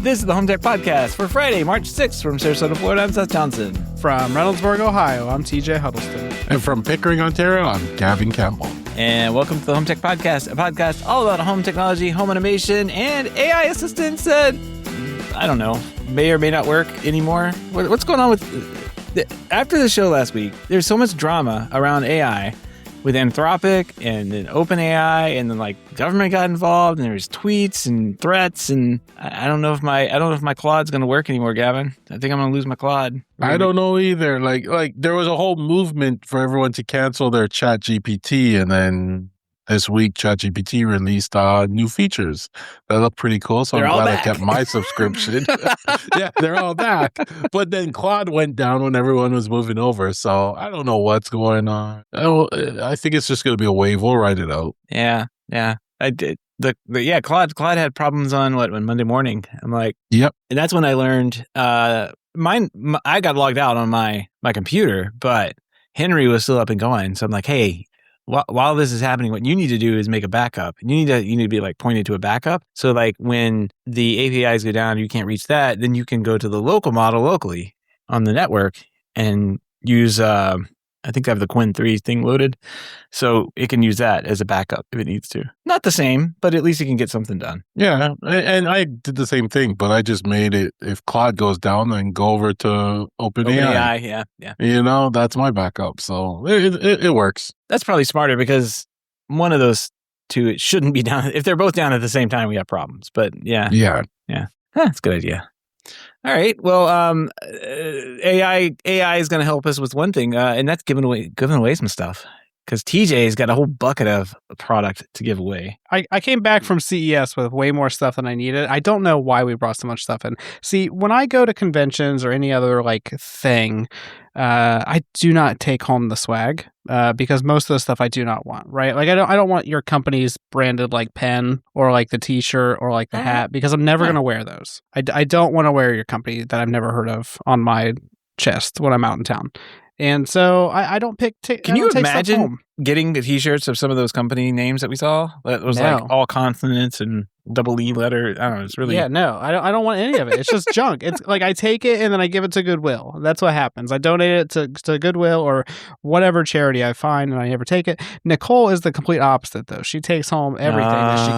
This is the HomeTech Podcast for Friday, March 6th from Sarasota, Florida. I'm Seth Johnson. From Reynoldsburg, Ohio, I'm TJ Huddleston. And from Pickering, Ontario, I'm Gavin Campbell. And welcome to the HomeTech Podcast, a podcast all about home technology, home automation, and AI assistants that, I don't know, may or may not work anymore. What's going on with... After the show last week, there's so much drama around AI with Anthropic and then OpenAI, and then like government got involved, and there's tweets and threats, and I don't know if my Claude's going to work anymore, Gavin. I think I'm going to lose my Claude. I don't know either. Like there was a whole movement for everyone to cancel their ChatGPT, and then this week ChatGPT released new features that look pretty cool. So I'm glad I kept my subscription. Yeah, they're all back. But then Claude went down when everyone was moving over. So I don't know what's going on. I think it's just going to be a wave. We'll ride it out. Yeah. I did. Claude had problems on Monday morning. I'm like, yep. And that's when I learned. I got logged out on my computer, but Henry was still up and going. So I'm like, hey, while this is happening, what you need to do is make a backup. You need to be like pointed to a backup. So like when the APIs go down, you can't reach that. Then you can go to the local model locally on the network and use. I think I have the Quinn 3 thing loaded, so it can use that as a backup if it needs to. Not the same, but at least it can get something done. Yeah, and I did the same thing, but I just made it, if Claude goes down, then go over to OpenAI. Yeah. You know, that's my backup, so it works. That's probably smarter because one of those two, it shouldn't be down. If they're both down at the same time, we have problems. But yeah. That's a good idea. All right. Well, AI is going to help us with one thing, and that's giving away some stuff. Because TJ's got a whole bucket of product to give away. I came back from CES with way more stuff than I needed. I don't know why we brought so much stuff in. See, when I go to conventions or any other thing, I do not take home the swag because most of the stuff I do not want. Right? Like I don't want your company's branded pen or the T-shirt or the hat because I'm never going to wear those. I don't want to wear your company that I've never heard of on my chest when I'm out in town. And so I don't pick. Can you imagine getting the T-shirts of some of those company names that we saw? That was all consonants and double E letter. I don't know. It's really no. I don't want any of it. It's just junk. It's I take it and then I give it to Goodwill. That's what happens. I donate it to Goodwill or whatever charity I find, and I never take it. Nicole is the complete opposite, though. She takes home everything that she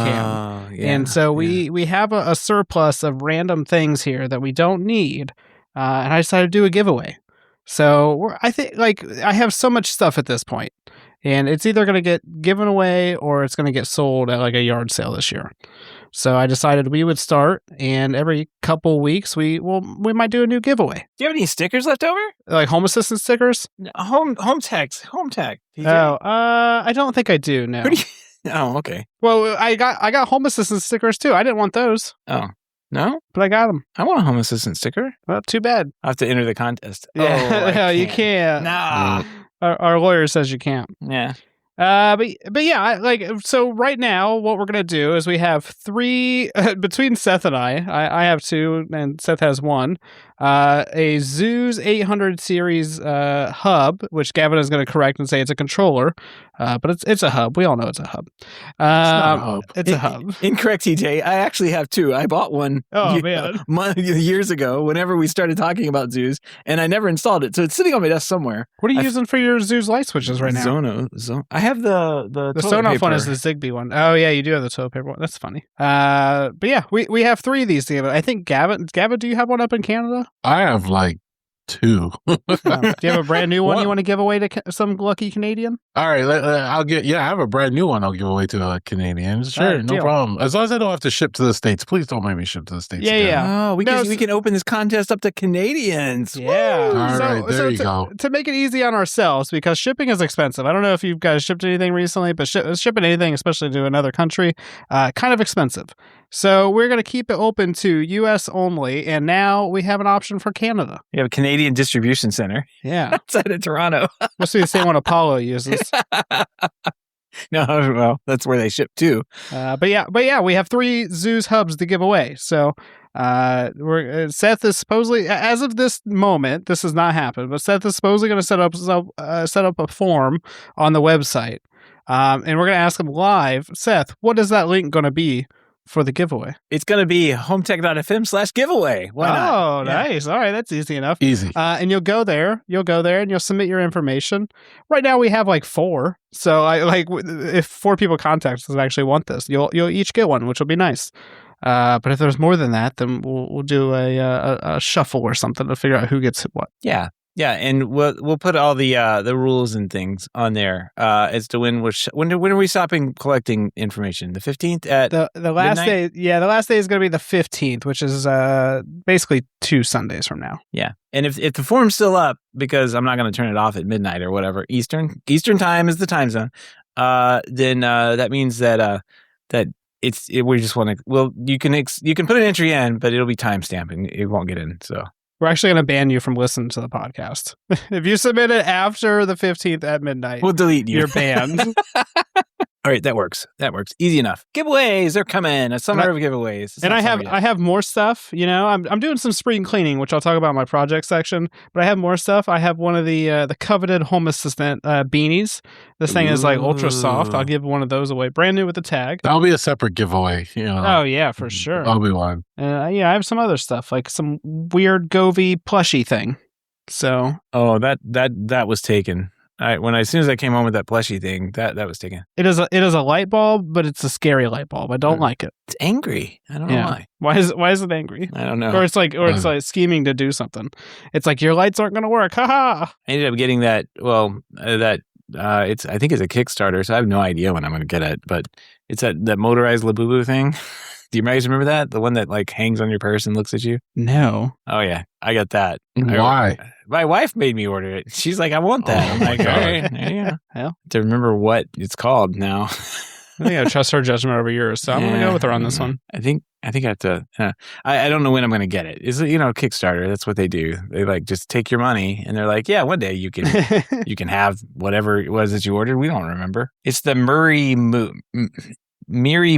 can, and so we have a surplus of random things here that we don't need, and I decided to do a giveaway. So I think I have so much stuff at this point, and it's either going to get given away or it's going to get sold at a yard sale this year. So I decided we would start, and every couple weeks we might do a new giveaway. Do you have any stickers left over? Like Home Assistant stickers? HomeTech. Oh, I don't think I do. No. Oh, okay. Well, I got Home Assistant stickers too. I didn't want those. Oh. No? But I got them. I want a Home Assistant sticker. Well, too bad. I have to enter the contest. Yeah, you can't. Nah. Our lawyer says you can't. Yeah. But yeah, so right now what we're going to do is we have 3 between Seth and I have 2 and Seth has 1. A Zeus 800 series hub, which Gavin is going to correct and say it's a controller, but it's a hub. We all know it's a hub. It's not a hub. It's a hub. Incorrect, TJ. I actually have 2. I bought one years ago whenever we started talking about Zeus, and I never installed it, so it's sitting on my desk somewhere. What are you using for your Zeus light switches right now? Sonos. I have the Sonos one is the Zigbee one. Oh yeah, you do have the toilet paper one. That's funny. But yeah, we have 3 of these together. I think Gavin, do you have one up in Canada? I have 2. Do you have a brand new one you want to give away to some lucky Canadian? All right, I have a brand new one I'll give away to a Canadian. Sure, no problem. As long as I don't have to ship to the States. Please don't make me ship to the States. Yeah. Oh, we can open this contest up to Canadians. Yeah. All right, there you go. To make it easy on ourselves, because shipping is expensive. I don't know if you guys shipped anything recently, but shipping anything, especially to another country, kind of expensive. So we're going to keep it open to U.S. only, and now we have an option for Canada. You have a Canadian distribution center. Yeah. Outside of Toronto. Must be the same one Apollo uses. No, well, that's where they ship to. But yeah, we have 3 Zeus hubs to give away. So Seth is supposedly, as of this moment, this has not happened, but Seth is supposedly going to set up a form on the website. And we're going to ask him live, Seth, what is that link going to be for the giveaway? It's going to be HomeTech.fm/giveaway. Why not? Oh, nice. All right. That's easy enough. Easy. And you'll go there and you'll submit your information. Right now we have like 4. So if 4 people contact us that actually want this, you'll each get one, which will be nice. But if there's more than that, then we'll do a shuffle or something to figure out who gets what. Yeah. Yeah, and we'll put all the rules and things on there as to when are we stopping collecting information? The 15th at the last midnight? day. Yeah, the last day is going to be the 15th, which is basically 2 Sundays from now. Yeah, and if the form's still up, because I'm not going to turn it off at midnight or whatever Eastern time is the time zone, then that means that we just want to. Well, you can put an entry in, but it'll be timestamped and it won't get in. So. We're actually going to ban you from listening to the podcast. If you submit it after the 15th at midnight, we'll delete you. You're banned. All right, that works. Easy enough. Giveaways are coming. A summer of giveaways. And I have more stuff. You know, I'm doing some spring cleaning, which I'll talk about in my project section. But I have more stuff. I have one of the coveted Home Assistant beanies. This thing is like ultra soft. I'll give one of those away, brand new with the tag. That'll be a separate giveaway. You know. Oh yeah, for sure. I'll be one. I have some other stuff, like some weird Govee plushie thing. So. Oh, that was taken. As soon as I came home with that plushie thing, that was taken. It is a light bulb, but it's a scary light bulb. I don't like it. It's angry. I don't know why. Why is it angry? I don't know. Or it's like scheming to do something. It's like your lights aren't going to work. Ha ha. I ended up getting that. Well, I think it's a Kickstarter, so I have no idea when I'm going to get it. But it's that motorized Labubu thing. Do you guys remember that? The one that like hangs on your purse and looks at you? No. Oh yeah, I got that. Why? My wife made me order it. She's like, I want that. I'm like, all right, yeah. Hell, to remember what it's called now. I think I trust her judgment over yours, so I'm going to go with her on this one. I think I have to. I don't know when I'm going to get it. It's Kickstarter. That's what they do. They like just take your money and they're like, yeah, one day you can have whatever it was that you ordered. We don't remember. It's the Miri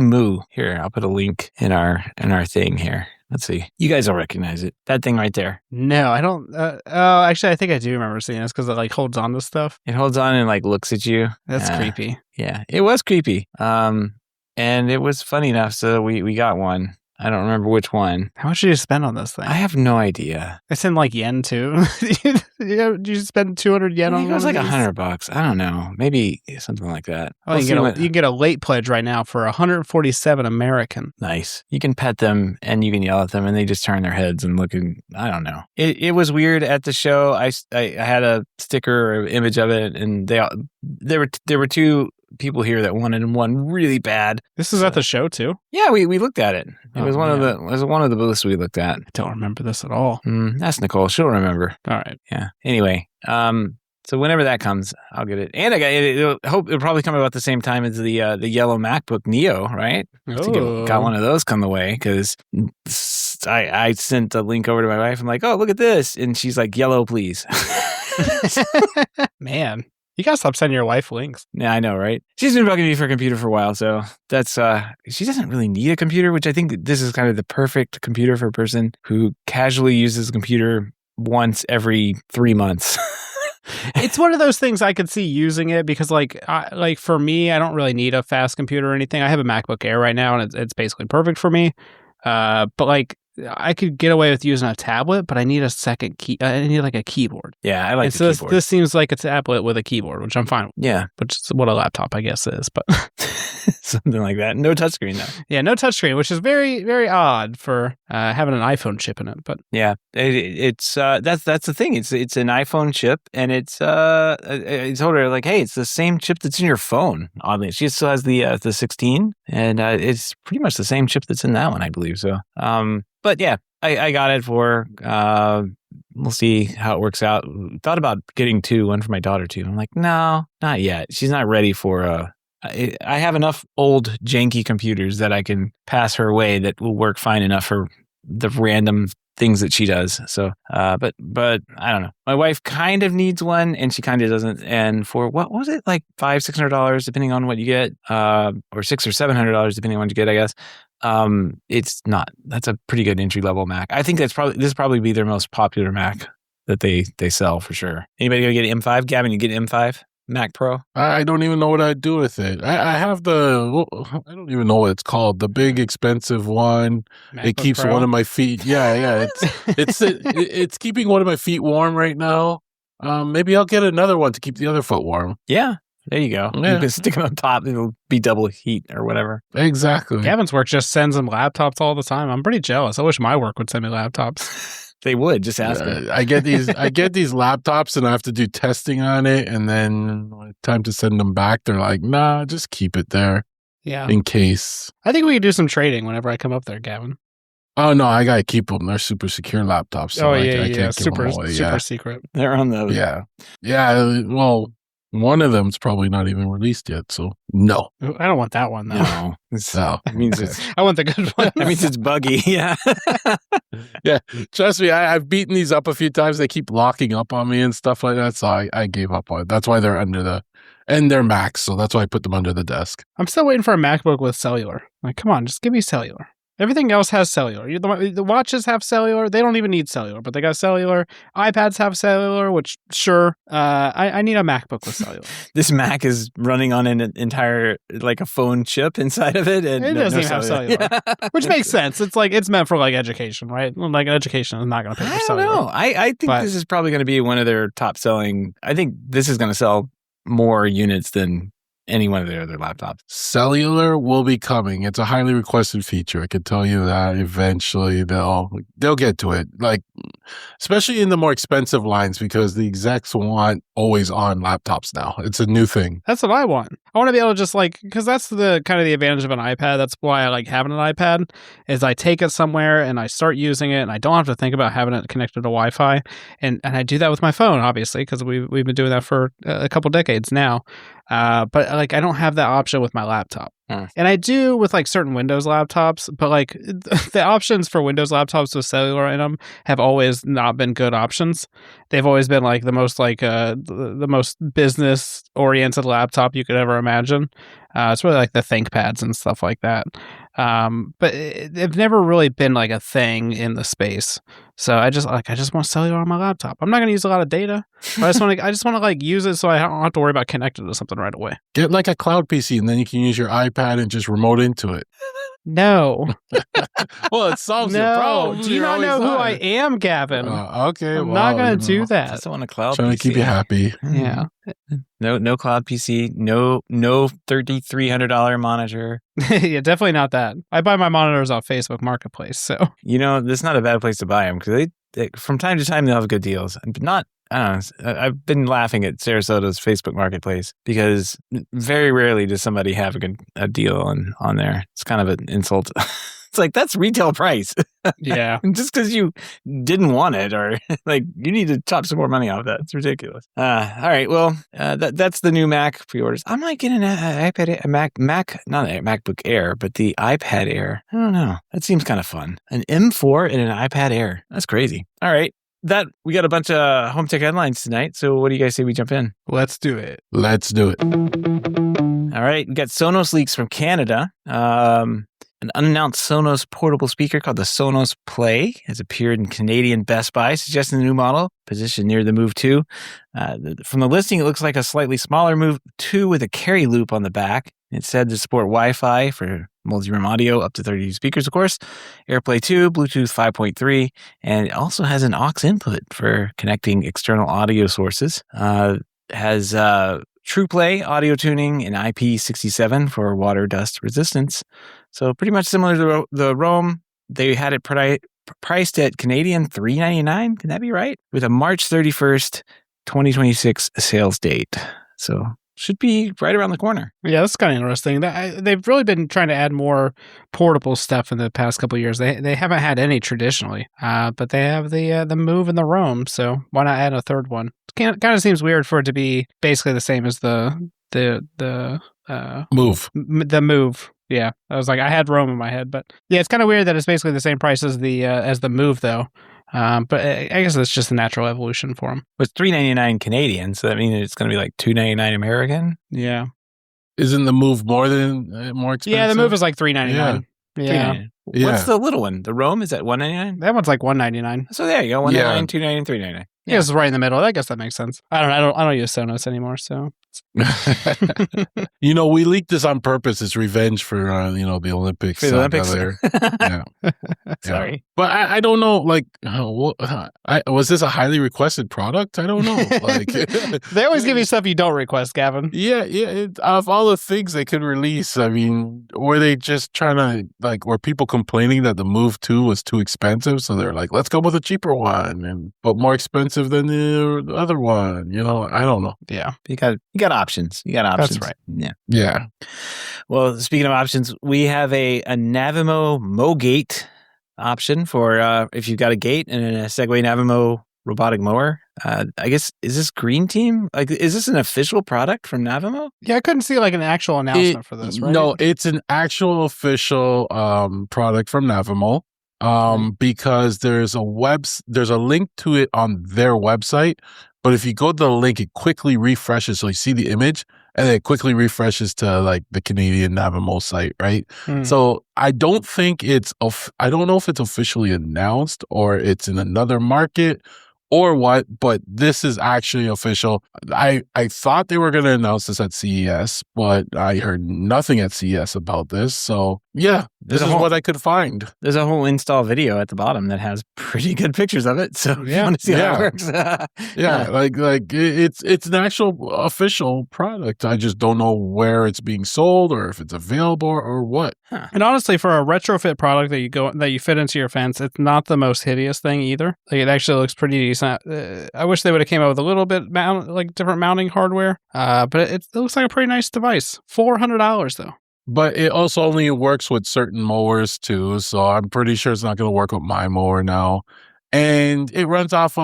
Moo. Here, I'll put a link in our thing here. Let's see. You guys will recognize it. That thing right there. No, I don't. Actually, I think I do remember seeing this because it like holds on to stuff. It holds on and like looks at you. That's creepy. Yeah, it was creepy. And it was funny enough. So we got one. I don't remember which one. How much did you spend on this thing? I have no idea. It's in like yen too. Did you spend 200 yen on it? It was like $100. I don't know. Maybe something like that. Oh, you can get a late pledge right now for 147 American. Nice. You can pet them and you can yell at them and they just turn their heads and look. I don't know. It was weird at the show. I had a sticker or image of it, and there were 2 people here that wanted one really bad. This is at the show too? Yeah, we looked at it. It was one of the booths we looked at. I don't remember this at all. That's Nicole. She'll remember. All right. Yeah. Anyway, so whenever that comes, I'll get it. And I got it. It'll probably come about the same time as the yellow MacBook Neo, right? Oh. Got one of those come the way because I sent a link over to my wife. I'm like, oh, look at this, and she's like, yellow, please. Man. You gotta stop sending your wife links. Yeah, I know, right? She's been bugging me for a computer for a while, so that's she doesn't really need a computer, which I think this is kind of the perfect computer for a person who casually uses a computer once every 3 months. It's one of those things I could see using it because, like for me, I don't really need a fast computer or anything. I have a MacBook Air right now, and it's basically perfect for me. But like, I could get away with using a tablet, but I need a second key. I need like a keyboard. Yeah, I like the keyboard. This seems like a tablet with a keyboard, which I'm fine with. Yeah. Which is what a laptop, I guess, is. But something like that. No touchscreen, though. Yeah, no touchscreen, which is very, very odd for having an iPhone chip in it. But yeah, it's that's the thing. It's an iPhone chip, and I told her like, hey, it's the same chip that's in your phone. Oddly, she still has the 16, and it's pretty much the same chip that's in that one, I believe. So, but yeah, I got it for. We'll see how it works out. Thought about getting 2, one for my daughter too. I'm like, no, not yet. She's not ready for I have enough old janky computers that I can pass her way that will work fine enough for the random things that she does. So, but I don't know. My wife kind of needs one, and she kind of doesn't. And for what was it, like $500-$600, depending on what you get, or $600 or $700, depending on what you get, I guess. It's not. That's a pretty good entry level Mac. I think this probably be their most popular Mac that they sell for sure. Anybody gonna get M5? Gavin, you get M5 Mac Pro? I don't even know what I'd do with it. I have I don't even know what it's called. The big expensive one. MacBook It keeps Pro. one of my feet. Yeah. It's keeping one of my feet warm right now. Maybe I'll get another one to keep the other foot warm. Yeah. There you go. Yeah. You can stick them on top. It'll be double heat or whatever. Exactly. Gavin's work just sends him laptops all the time. I'm pretty jealous. I wish my work would send me laptops. They would. Just ask it. I get these laptops and I have to do testing on it, and then when it's time to send them back, they're like, nah, just keep it there Yeah. in case. I think we could do some trading whenever I come up there, Gavin. Oh no, I gotta keep them. They're super secure laptops. So I can't give super them away. super secret. They're on those. Yeah. Well, one of them's probably not even released yet, so no. I don't want that one though. No. No. It means it's I want the good one. that means it's buggy. Yeah. Yeah, trust me, I've beaten these up a few times. They keep locking up on me and stuff like that, so I gave up on it. That's why they're and they're Macs, so that's why I put them under the desk. I'm still waiting for a MacBook with cellular. Like, come on, just give me cellular. Everything else has cellular. The watches have cellular. They don't even need cellular, but they got cellular. iPads have cellular, which, sure. I need a MacBook with cellular. This Mac is running on an entire, like a phone chip inside of it. And It doesn't even have cellular, which makes sense. It's like, it's meant for like education, right? Like education is not going to pay for I don't cellular. know. I think this is probably going to be one of their top selling. I think this is going to sell more units than any one of their other laptops. Cellular will be coming. It's a highly requested feature. I can tell you that eventually they'll get to it. Like, especially in the more expensive lines, because the execs want always on laptops now. It's a new thing. That's what I want. I want to be able to just like, because that's the kind of the advantage of an iPad. That's why I like having an iPad, is I take it somewhere and I start using it and I don't have to think about having it connected to Wi-Fi. And I do that with my phone, obviously, because we've been doing that for a couple decades now. But like, I don't have that option with my laptop. And I do with like certain Windows laptops, but like the options for Windows laptops with cellular in them have always not been good options. They've always been like the most like the most business oriented laptop you could ever imagine. It's really like the ThinkPads and stuff like that. But they've never really been like a thing in the space. So I just want cellular on my laptop. I'm not going to use a lot of data. But I just want to like use it so I don't have to worry about connecting to something right away. Get like a cloud PC, and then you can use your iPad and just remote into it. No. Well, it solves your problem. Do you not know who I am, Gavin? Okay, I'm not going to do I that. just want a cloud Trying PC. to keep you happy. Yeah. No cloud PC. No $3,300 monitor. Yeah, definitely not that. I buy my monitors off Facebook Marketplace, so. You know, this is not a bad place to buy them because they from time to time they'll have good deals. But not, I don't know. I've been laughing at Sarasota's Facebook Marketplace because very rarely does somebody have a deal on there. It's kind of an insult. It's like, that's retail price. Yeah. Just because you didn't want it, or like you need to chop some more money off that. It's ridiculous. All right. Well, that's the new Mac pre-orders. I might get an iPad, not a MacBook Air, but the iPad Air. I don't know. That seems kind of fun. An M4 and an iPad Air. That's crazy. All right. We got a bunch of HomeTech headlines tonight. So what do you guys say we jump in? Let's do it. Let's do it. All right. We got Sonos leaks from Canada. An unannounced Sonos portable speaker called the Sonos Play has appeared in Canadian Best Buy, suggesting the new model, positioned near the Move 2. From the listing, it looks like a slightly smaller Move 2 with a carry loop on the back. It's said to support Wi-Fi for multi-room audio, up to 32 speakers, of course, AirPlay 2, Bluetooth 5.3, and it also has an aux input for connecting external audio sources. Has TruePlay audio tuning and IP67 for water dust resistance. So pretty much similar to the Roam. They had it priced at Canadian $399. Can that be right? With a March 31st, 2026 sales date. So should be right around the corner. Yeah, that's kind of interesting. They've really been trying to add more portable stuff in the past couple of years. They haven't had any traditionally, but they have the Move and the Roam. So why not add a third one? It kind of seems weird for it to be basically the same as the Move. The Move. Yeah, I was like, I had Roam in my head, but yeah, it's kind of weird that it's basically the same price as the Move though. But I guess that's just a natural evolution for them. It's $399 Canadian, so that means it's going to be like $299 American. Yeah. Isn't the Move more expensive? Yeah, the Move is like $399. Yeah. What's the little one? The Roam is at $199? That one's like $199. So there you go. $199, $299, $399. Yeah, it's right in the middle. I guess that makes sense. I don't use Sonos anymore, so. We leaked this on purpose. It's revenge for the Olympics. For the Olympics. There. Yeah. Sorry. Yeah. But I don't know. Like, was this a highly requested product? I don't know. Like, they always give you stuff you don't request, Gavin. Yeah. Of all the things they could release, I mean, were they just trying to were people complaining that the Move 2 was too expensive? So they're like, let's go with a cheaper one, but more expensive than the other one. I don't know. Yeah. You got options. You got options. That's right. Yeah. Yeah. Well, speaking of options, we have a Navimo MoGate option for if you've got a gate and a Segway Navimo robotic mower. I guess, is this Green Team? Like, is this an official product from Navimo? Yeah, I couldn't see an actual announcement for this, right? No, it's an actual official product from Navimo. Because there's a link to it on their website, but if you go to the link, it quickly refreshes. So you see the image, and then it quickly refreshes to the Canadian Navimo site, right? So I don't think I don't know if it's officially announced or it's in another market or what, but this is actually official. I thought they were going to announce this at CES, but I heard nothing at CES about this. So yeah, this is what I could find. There's a whole install video at the bottom that has pretty good pictures of it. So if you want to see how it works. It's an actual official product. I just don't know where it's being sold or if it's available or what. Huh. And honestly, for a retrofit product that you fit into your fence, it's not the most hideous thing either. It actually looks pretty decent. I wish they would have came out with a little bit different mounting hardware. But it looks like a pretty nice device. $400 though. But it also only works with certain mowers too, so I'm pretty sure it's not going to work with my mower now. And it runs off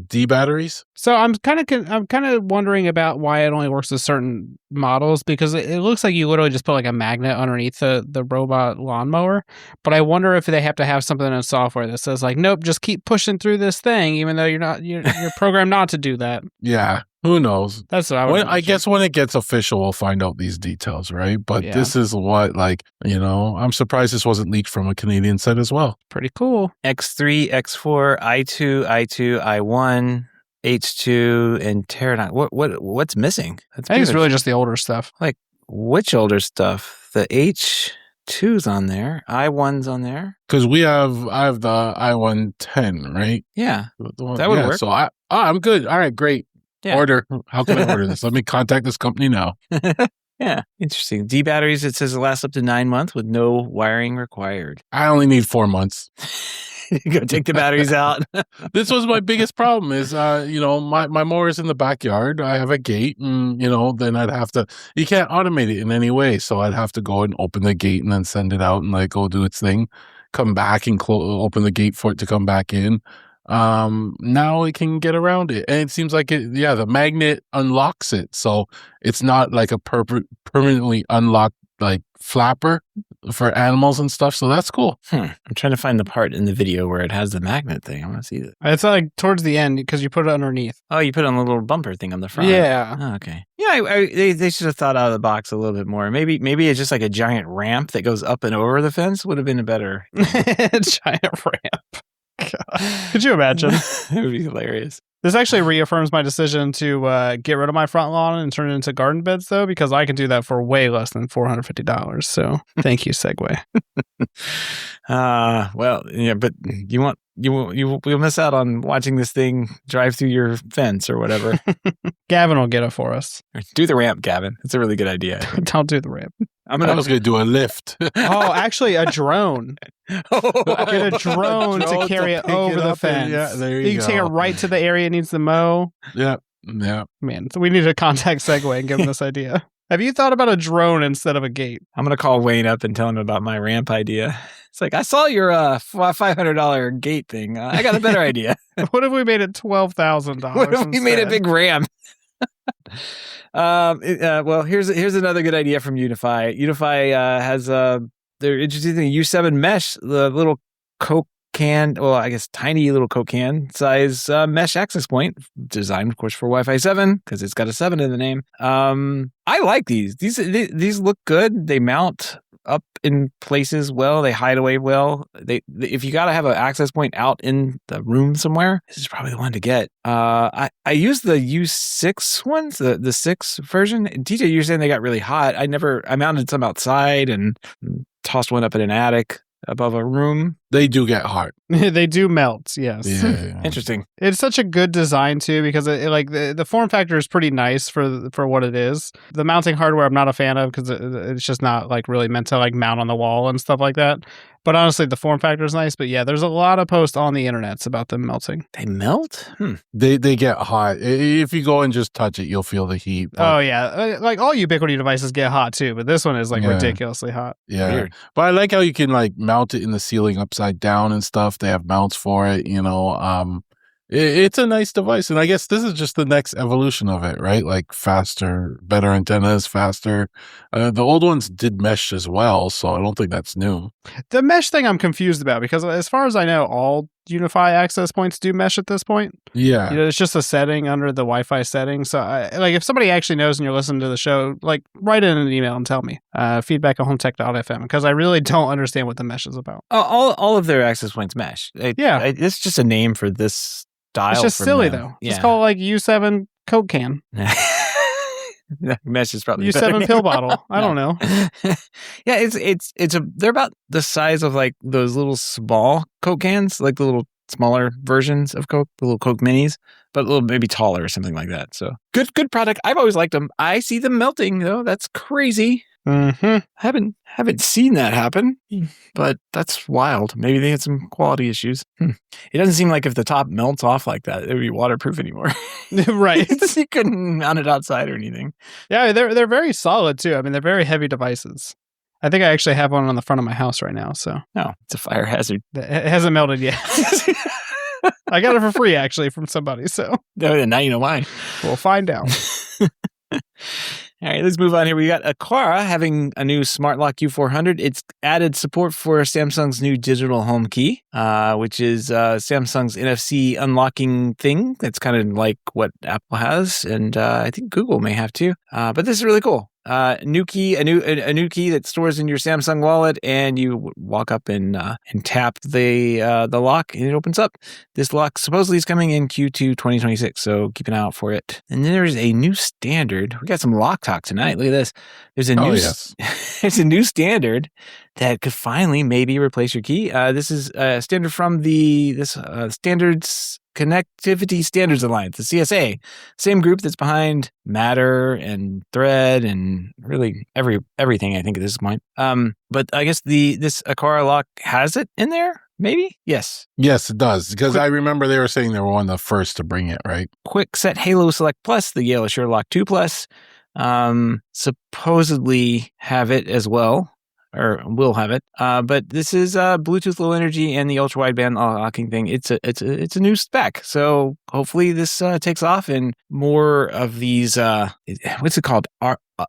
D batteries? So I'm kind of wondering about why it only works with certain models, because it looks like you literally just put a magnet underneath the robot lawnmower. But I wonder if they have to have something in software that says nope, just keep pushing through this thing, even though you're programmed not to do that. Yeah. Who knows? That's what I guess when it gets official, we'll find out these details, right? But this is what, I'm surprised this wasn't leaked from a Canadian site as well. Pretty cool. X3, X4, I2, I1, H2, and Pterodon. What's missing? I think it's really just the older stuff. Which older stuff? The H2's on there. I1's on there. Because I have the I110, right? Yeah. That would work. So I'm good. All right, great. Yeah. Order. How can I order this? Let me contact this company now. Yeah, interesting. D batteries, it says it lasts up to 9 months with no wiring required. I only need 4 months. Go take the batteries out. This was my biggest problem is, my mower's in the backyard. I have a gate and, then I'd have to, you can't automate it in any way. So I'd have to go and open the gate and then send it out and go do its thing, come back and open the gate for it to come back in. Now it can get around it, and it seems like the magnet unlocks it, so it's not like a permanently unlocked flapper for animals and stuff. So that's cool. I'm trying to find the part in the video where it has the magnet thing. I want to see it. It's towards the end because you put it underneath. Oh, you put it on the little bumper thing on the front. Yeah. Oh, okay. Yeah, they should have thought out of the box a little bit more. Maybe it's just a giant ramp that goes up and over the fence would have been a better giant ramp. God. Could you imagine? It would be hilarious. This actually reaffirms my decision to get rid of my front lawn and turn it into garden beds, though, because I can do that for way less than $450. So thank you, Segway. But you'll miss out on watching this thing drive through your fence or whatever. Gavin will get it for us. Do the ramp, Gavin. It's a really good idea. Don't do the ramp. I was going to do a lift. Actually, a drone. Get a drone to carry it over the fence. Yeah, there you go. You can take it right to the area it needs to mow. Yeah. Man, so we need to contact Segway and give him this idea. Have you thought about a drone instead of a gate? I'm going to call Wayne up and tell him about my ramp idea. It's I saw your $500 gate thing. I got a better idea. What if we made it $12,000? What if we made a big ramp? Here's another good idea from UniFi. UniFi has they're introducing the U7 mesh, the little Coke can, tiny little Coke can size mesh access point, designed of course for Wi-Fi 7 because it's got a 7 in the name. I like these. These look good. They mount up in places well. They hide away well. If you got to have an access point out in the room somewhere, this is probably the one to get. I used the U6 ones, the 6 version. TJ, you're saying they got really hot. I mounted some outside and tossed one up in an attic above a room. They do get hot. They do melt, yes. Yeah. Interesting. It's such a good design too, because the form factor is pretty nice for what it is. The mounting hardware I'm not a fan of because it's just not like really meant to like mount on the wall and stuff like that. But honestly, the form factor is nice. But yeah, there's a lot of posts on the internets about them melting. They melt? They get hot. If you go and just touch it, you'll feel the heat. Oh yeah, like all Ubiquiti devices get hot too, but this one is like ridiculously hot. Yeah, weird. But I like how you can like mount it in the ceiling upside down and stuff. They have mounts for it. It's a nice device, and I guess this is just the next evolution of it, right? Like faster, better antennas, faster. The old ones did mesh as well, so I don't think that's new. The mesh thing I'm confused about because as far as I know, all UniFi access points do mesh at this point. Yeah. It's just a setting under the Wi-Fi setting. So if somebody actually knows and you're listening to the show, like write in an email and tell me. Feedback at HomeTech.fm because I really don't understand what the mesh is about. All of their access points mesh. It's just a name for this style. It's just silly though. Yeah. Just call it like U7 Coke can. Mesh is probably U7 pill bottle. I don't know. Yeah, they're about the size of like those little small Coke cans, like the little smaller versions of Coke, the little Coke minis, but a little maybe taller or something like that. So good product. I've always liked them. I see them melting though. That's crazy. Mm-hmm. Haven't seen that happen, but that's wild. Maybe they had some quality issues. It doesn't seem like if the top melts off like that, it would be waterproof anymore. Right. You couldn't mount it outside or anything. Yeah, they're very solid too. I mean, they're very heavy devices. I think I actually have one on the front of my house right now. So it's a fire hazard. It hasn't melted yet. I got it for free actually from somebody. So now you know why. We'll find out. All right, let's move on here. We got Aqara having a new smart lock Q400. It's added support for Samsung's new digital home key, which is Samsung's NFC unlocking thing. That's kind of like what Apple has, and I think Google may have too. But this is really cool. New key, a new key that stores in your Samsung wallet, and you walk up and tap the lock, and it opens up. This lock supposedly is coming in Q2 2026, so keep an eye out for it. And then there's a new standard. We got some lock talk tonight. Look at this. There's a new there's a new standard that could finally maybe replace your key. This is a standard from Standards Connectivity Standards Alliance, the CSA, same group that's behind Matter and Thread and really everything, I think, at this point. But I guess this Aqara lock has it in there, maybe? Yes. Yes, it does, because I remember they were saying they were one of the first to bring it, right? Quick-Set Halo Select Plus, the Yale Assure Lock 2 Plus, supposedly have it as well. Or will have it, but this is Bluetooth Low Energy and the ultra wideband locking thing. It's a new spec, so hopefully this takes off and more of these. What's it called? Aliro.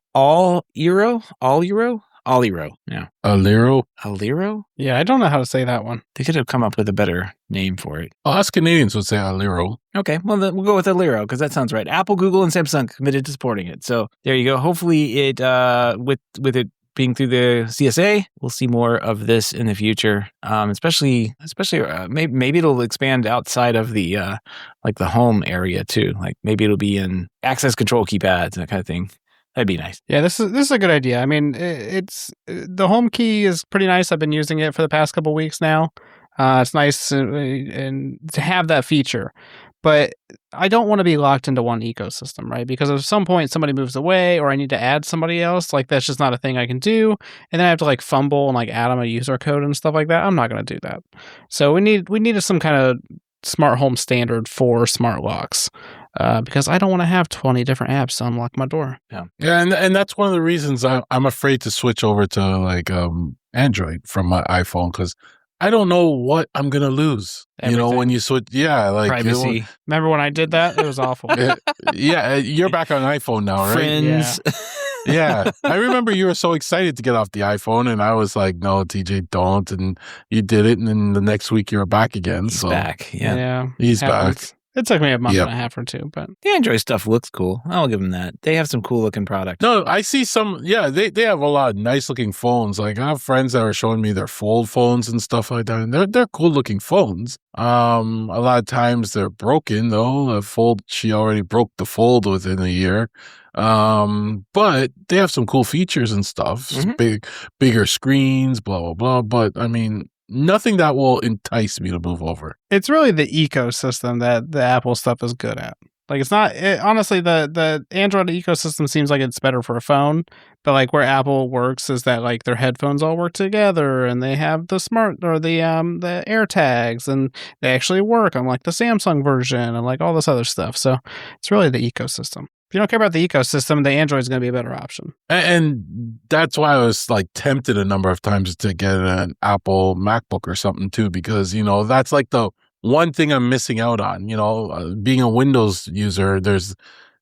Yeah. Aliro. Yeah, I don't know how to say that one. They could have come up with a better name for it. Us Canadians would say Aliro. Okay, well then we'll go with Aliro because that sounds right. Apple, Google, and Samsung committed to supporting it. So there you go. Hopefully it with it being through the CSA, we'll see more of this in the future. Especially maybe it'll expand outside of the like the home area too. Like maybe it'll be in access control keypads and that kind of thing. That'd be nice. Yeah, this is a good idea. I mean, it's the home key is pretty nice. I've been using it for the past couple weeks now. It's nice and to have that feature. But I don't want to be locked into one ecosystem, right? Because at some point somebody moves away or I need to add somebody else. Like that's just not a thing I can do. And then I have to like fumble and like add them a user code and stuff like that. I'm not going to do that. So we need some kind of smart home standard for smart locks. Because I don't want to have 20 different apps to unlock my door. Yeah, and that's one of the reasons I'm afraid to switch over to like Android from my iPhone because I don't know what I'm going to lose. Everything. You know, when you switch, like privacy. Remember when I did that? It was awful. You're back on iPhone now, right? Friends. Yeah. I remember you were so excited to get off the iPhone, and I was like, no, TJ, don't. And you did it, and then the next week you were back again. He's back. Yeah. He's back. It took me a month and a half or two, but the Android stuff looks cool. I'll give them that. They have some cool looking products. No, I see some. Yeah, they have a lot of nice looking phones. Like I have friends that are showing me their fold phones and stuff like that. And they're cool looking phones. A lot of times they're broken though. The fold, she already broke the fold within a year. But they have some cool features and stuff. Bigger screens, blah blah blah. But I mean, nothing that will entice me to move over. It's really the ecosystem that the Apple stuff is good at. Like it's not honestly the Android ecosystem seems like it's better for a phone, but like where Apple works is that like their headphones all work together and they have the smart or the AirTags and they actually work on like the Samsung version and like all this other stuff. So it's really the ecosystem. If you don't care about the ecosystem, the Android is going to be a better option. And that's why I was like tempted a number of times to get an Apple MacBook or something too, because, you know, that's like the one thing I'm missing out on. You know, being a Windows user, there's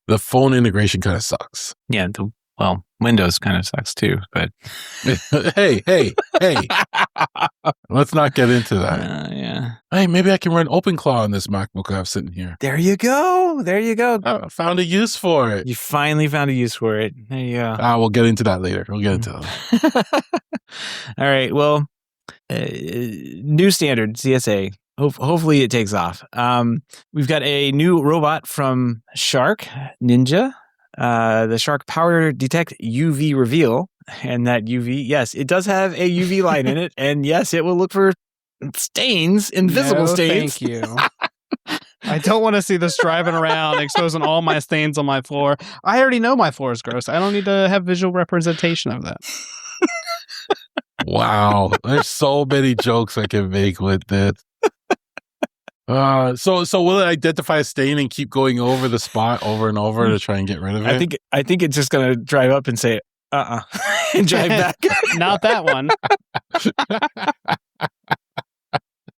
the phone integration kind of sucks. Yeah. Windows kind of sucks too, but hey, let's not get into that. Yeah. Hey, maybe I can run OpenClaw on this MacBook I have sitting here. There you go. I found a use for it. You finally found a use for it. There you go. We'll get into that later. We'll get into that. All right. Well, new standard CSA. Hopefully it takes off. We've got a new robot from Shark Ninja. The Shark Power Detect UV Reveal, and that UV, yes, it does have a UV light in it, and yes, it will look for stains, invisible stains. Thank you. I don't want to see this driving around, exposing all my stains on my floor. I already know my floor is gross. I don't need to have visual representation of that. Wow, there's so many jokes I can make with this. So will it identify a stain and keep going over the spot over and over to try and get rid of it? I think it's just going to drive up and say, and drive back. Not that one.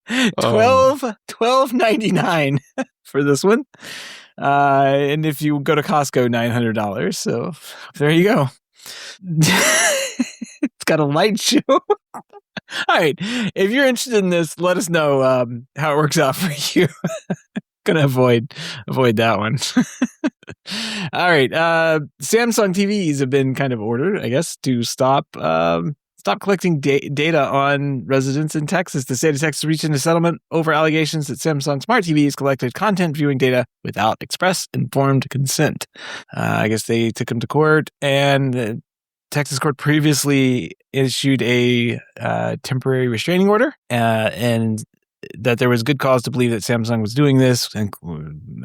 $12.99 for this one. And if you go to Costco, $900. So there you go. It's got a light show. All right. If you're interested in this, let us know how it works out for you. Gonna avoid that one. All right. Samsung TVs have been kind of ordered, I guess, to stop collecting data on residents in Texas. The state of Texas reached into settlement over allegations that Samsung Smart TVs collected content viewing data without express informed consent. I guess they took them to court, and the Texas court previously issued a temporary restraining order, and that there was good cause to believe that Samsung was doing this and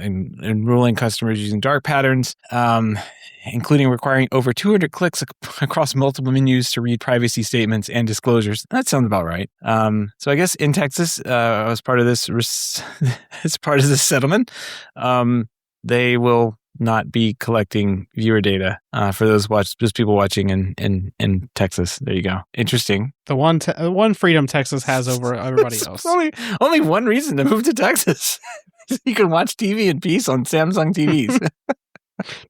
enrolling customers using dark patterns, including requiring over 200 clicks across multiple menus to read privacy statements and disclosures. That sounds about right. So I guess in Texas, as part of this, settlement, they will not be collecting viewer data for those people watching in Texas. There you go. Interesting. The one freedom Texas has over everybody else. Only one reason to move to Texas. You can watch TV in peace on Samsung TVs.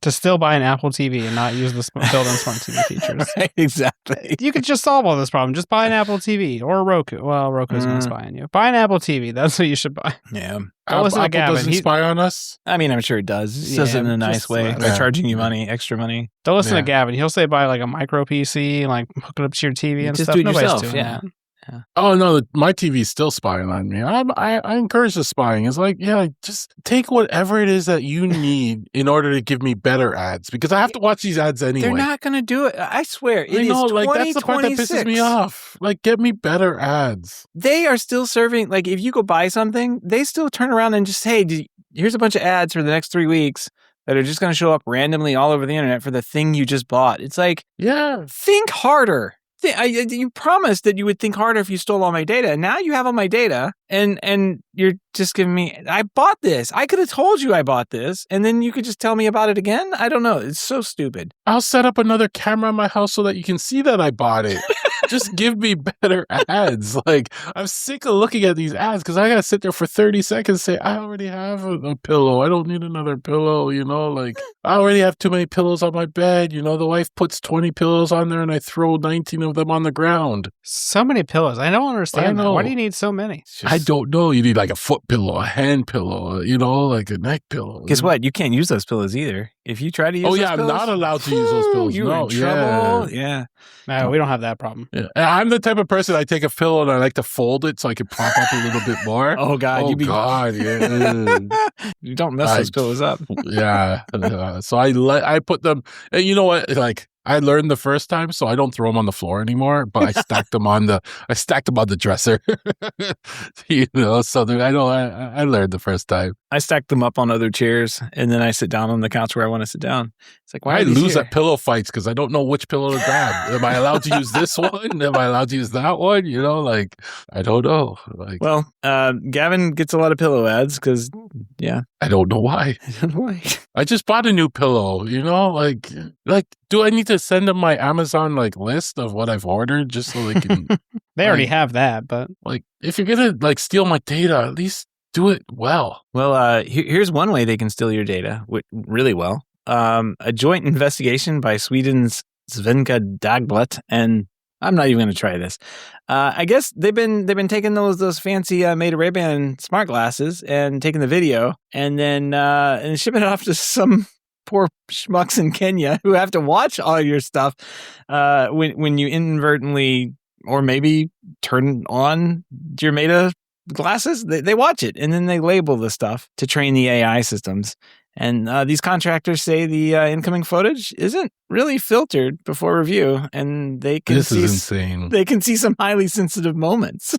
To still buy an Apple TV and not use the built-in smart TV features. Right, exactly. You could just solve all this problem. Just buy an Apple TV or a Roku. Well, Roku's going to spy on you. Buy an Apple TV. That's what you should buy. Yeah. Apple doesn't spy on us? I mean, I'm sure it does. It does it in a nice way by charging you extra money. Don't listen to Gavin. He'll say buy like a micro PC and like hook it up to your TV and just stuff. Do it Nobody's yourself. doing that. Yeah. Oh no, my TV's still spying on me. I encourage the spying. It's like, just take whatever it is that you need in order to give me better ads, because I have to watch these ads anyway. They're not going to do it. I swear. It is 2026. That's the part that pisses me off. Like, get me better ads. They are still serving. Like, if you go buy something, they still turn around and just, hey, here's a bunch of ads for the next 3 weeks that are just going to show up randomly all over the internet for the thing you just bought. It's like, think harder. You promised that you would think harder if you stole all my data. And now you have all my data and you're just giving me, I bought this. I could have told you I bought this. And then you could just tell me about it again. I don't know. It's so stupid. I'll set up another camera in my house so that you can see that I bought it. just give me better ads. Like, I'm sick of looking at these ads because I gotta sit there for 30 seconds and say, I already have a pillow. I don't need another pillow, like I already have too many pillows on my bed. The wife puts 20 pillows on there and I throw 19 of them on the ground. So many pillows. I don't understand that. Why do you need so many? I don't know. You need like a foot pillow, a hand pillow, like a neck pillow. Guess what? You can't use those pillows either. If you try to use those pillows, I'm not allowed to use those pillows. You're in trouble. Yeah. No, we don't have that problem. Yeah. I'm the type of person, I take a pillow and I like to fold it so I can prop up a little bit more. Oh, God. God. Yeah. You don't mess those pillows up. Yeah. So I put them, and you know what? Like, I learned the first time, so I don't throw them on the floor anymore. But I stacked them on the dresser. So I learned the first time. I stack them up on other chairs, and then I sit down on the couch where I want to sit down. It's like, why I are these lose here? at pillow fights because I don't know which pillow to grab. Am I allowed to use this one? Am I allowed to use that one? I don't know. Well, Gavin gets a lot of pillow ads because, I don't know why. I just bought a new pillow. Do I need to send them my Amazon list of what I've ordered just so they can? They already have that, but if you're gonna steal my data, at least do it well. Well, here's one way they can steal your data really well. A joint investigation by Sweden's Svenska Dagbladet, and I'm not even going to try this. I guess they've been taking those fancy Meta Ray-Ban smart glasses and taking the video and then and shipping it off to some poor schmucks in Kenya who have to watch all your stuff when you inadvertently or maybe turn on your Meta glasses. They watch it and then they label the stuff to train the AI systems. And these contractors say the incoming footage isn't really filtered before review, and they can This is insane. They can see some highly sensitive moments.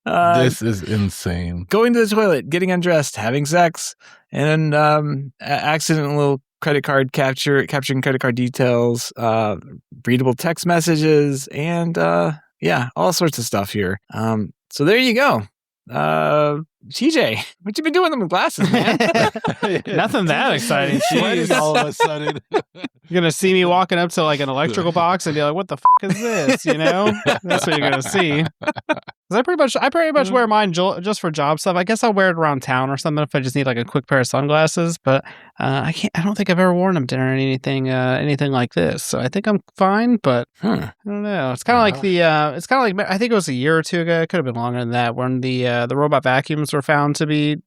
This is insane. Going to the toilet, getting undressed, having sex, and accidental credit card capturing credit card details, readable text messages, and all sorts of stuff here. So there you go. TJ, what you been doing with them glasses, man? Nothing that exciting. Jeez. All of a sudden. You're going to see me walking up to an electrical box and be like, what the f*** is this? That's what you're going to see. I pretty much wear mine just for job stuff. I guess I'll wear it around town or something if I just need a quick pair of sunglasses, but I don't think I've ever worn them to anything like this. So I think I'm fine, but I don't know. It's kind of I think it was a year or two ago. It could have been longer than that when the robot vacuums were found to be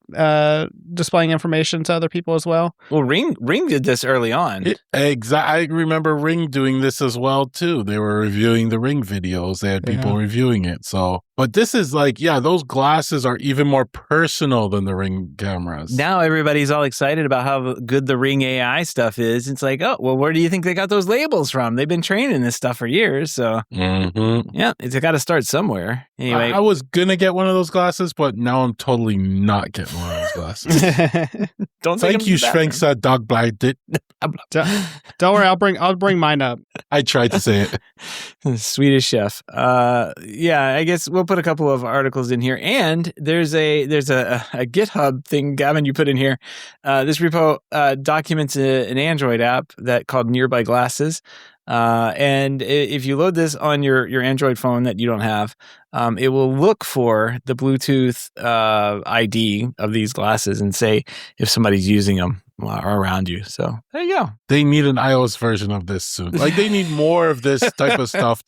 displaying information to other people as well. Well, Ring did this early on. Exactly. I remember Ring doing this as well too. They were reviewing the Ring videos. They had people reviewing it. So, but this is those glasses are even more personal than the Ring cameras. Now everybody's all excited about how good the Ring AI stuff is. It's like, oh, well, where do you think they got those labels from? They've been training this stuff for years. So, it's got to start somewhere. Anyway, I was going to get one of those glasses, but now I'm totally not getting one of those glasses. Thank you, Svenska Dagbladet. Don't worry, I'll bring mine up. I tried to say it. Swedish chef. I guess we'll put a couple of articles in here, and there's a GitHub thing, Gavin, you put in here. This repo documents an Android app called Nearby Glasses. And if you load this on your Android phone that you don't have, it will look for the Bluetooth ID of these glasses and say if somebody's using them around you. So there you go. They need an iOS version of this soon. They need more of this type of stuff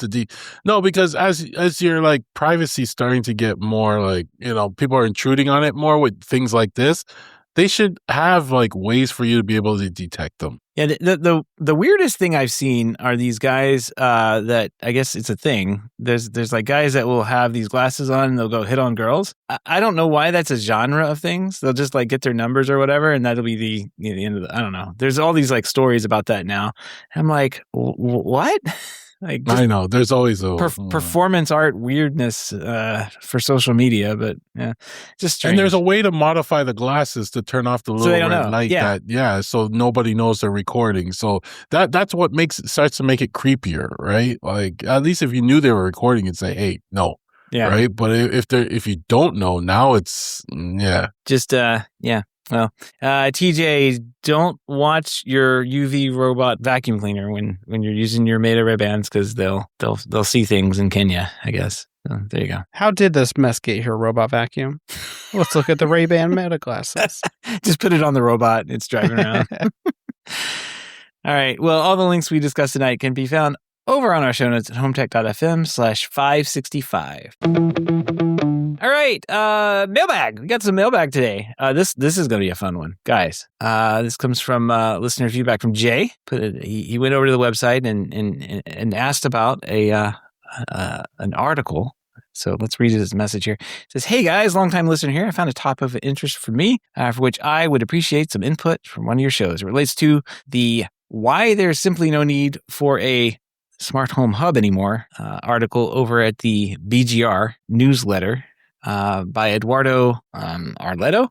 No, because as your privacy starting to get more people are intruding on it more with things like this. They should have ways for you to be able to detect them. Yeah, the weirdest thing I've seen are these guys that I guess it's a thing. There's guys that will have these glasses on and they'll go hit on girls. I don't know why that's a genre of things. They'll just get their numbers or whatever, and that'll be the end of I don't know. There's all these stories about that now. And I'm like, what? I know there's always a performance art weirdness for social media, but just strange. And there's a way to modify the glasses to turn off the little red light so nobody knows they're recording. So that's what starts to make it creepier, right? At least if you knew they were recording, you'd say, "Hey, no." Yeah. Right. But if you don't know, now it's just Well, TJ, don't watch your UV robot vacuum cleaner when you're using your Meta Ray Bans because they'll see things in Kenya, I guess. So, there you go. How did this mess get here, robot vacuum? Let's look at the Ray-Ban Meta glasses. Just put it on the robot. It's driving around. All right. Well, all the links we discussed tonight can be found over on our show notes at HomeTech.fm/565. All right. Mailbag. We got some mailbag today. This is going to be a fun one, guys. This comes from listener feedback from Jay. He went over to the website and asked about an article. So let's read his message here. It says, "Hey guys, longtime listener here. I found a topic of interest for me, for which I would appreciate some input from one of your shows. It relates to the why there's simply no need for a smart home hub anymore article over at the BGR newsletter by Eduardo Arleto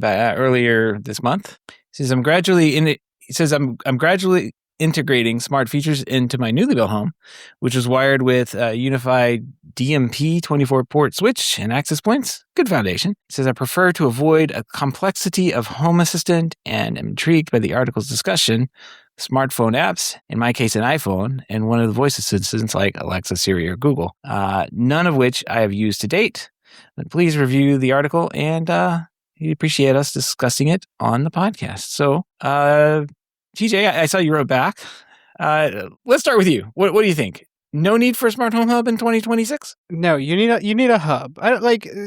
earlier this month. He says, I'm gradually integrating smart features into my newly built home, which was wired with a UniFi DMP 24-port switch and access points. Good foundation. It says, I prefer to avoid a complexity of Home Assistant and am intrigued by the article's discussion. Smartphone apps, in my case, an iPhone, and one of the voice assistants like Alexa, Siri, or Google, none of which I have used to date. But please review the article, and you'd appreciate us discussing it on the podcast. So, TJ, I saw you wrote back. Let's start with you. What do you think? No need for a smart home hub in 2026? No, you need a hub.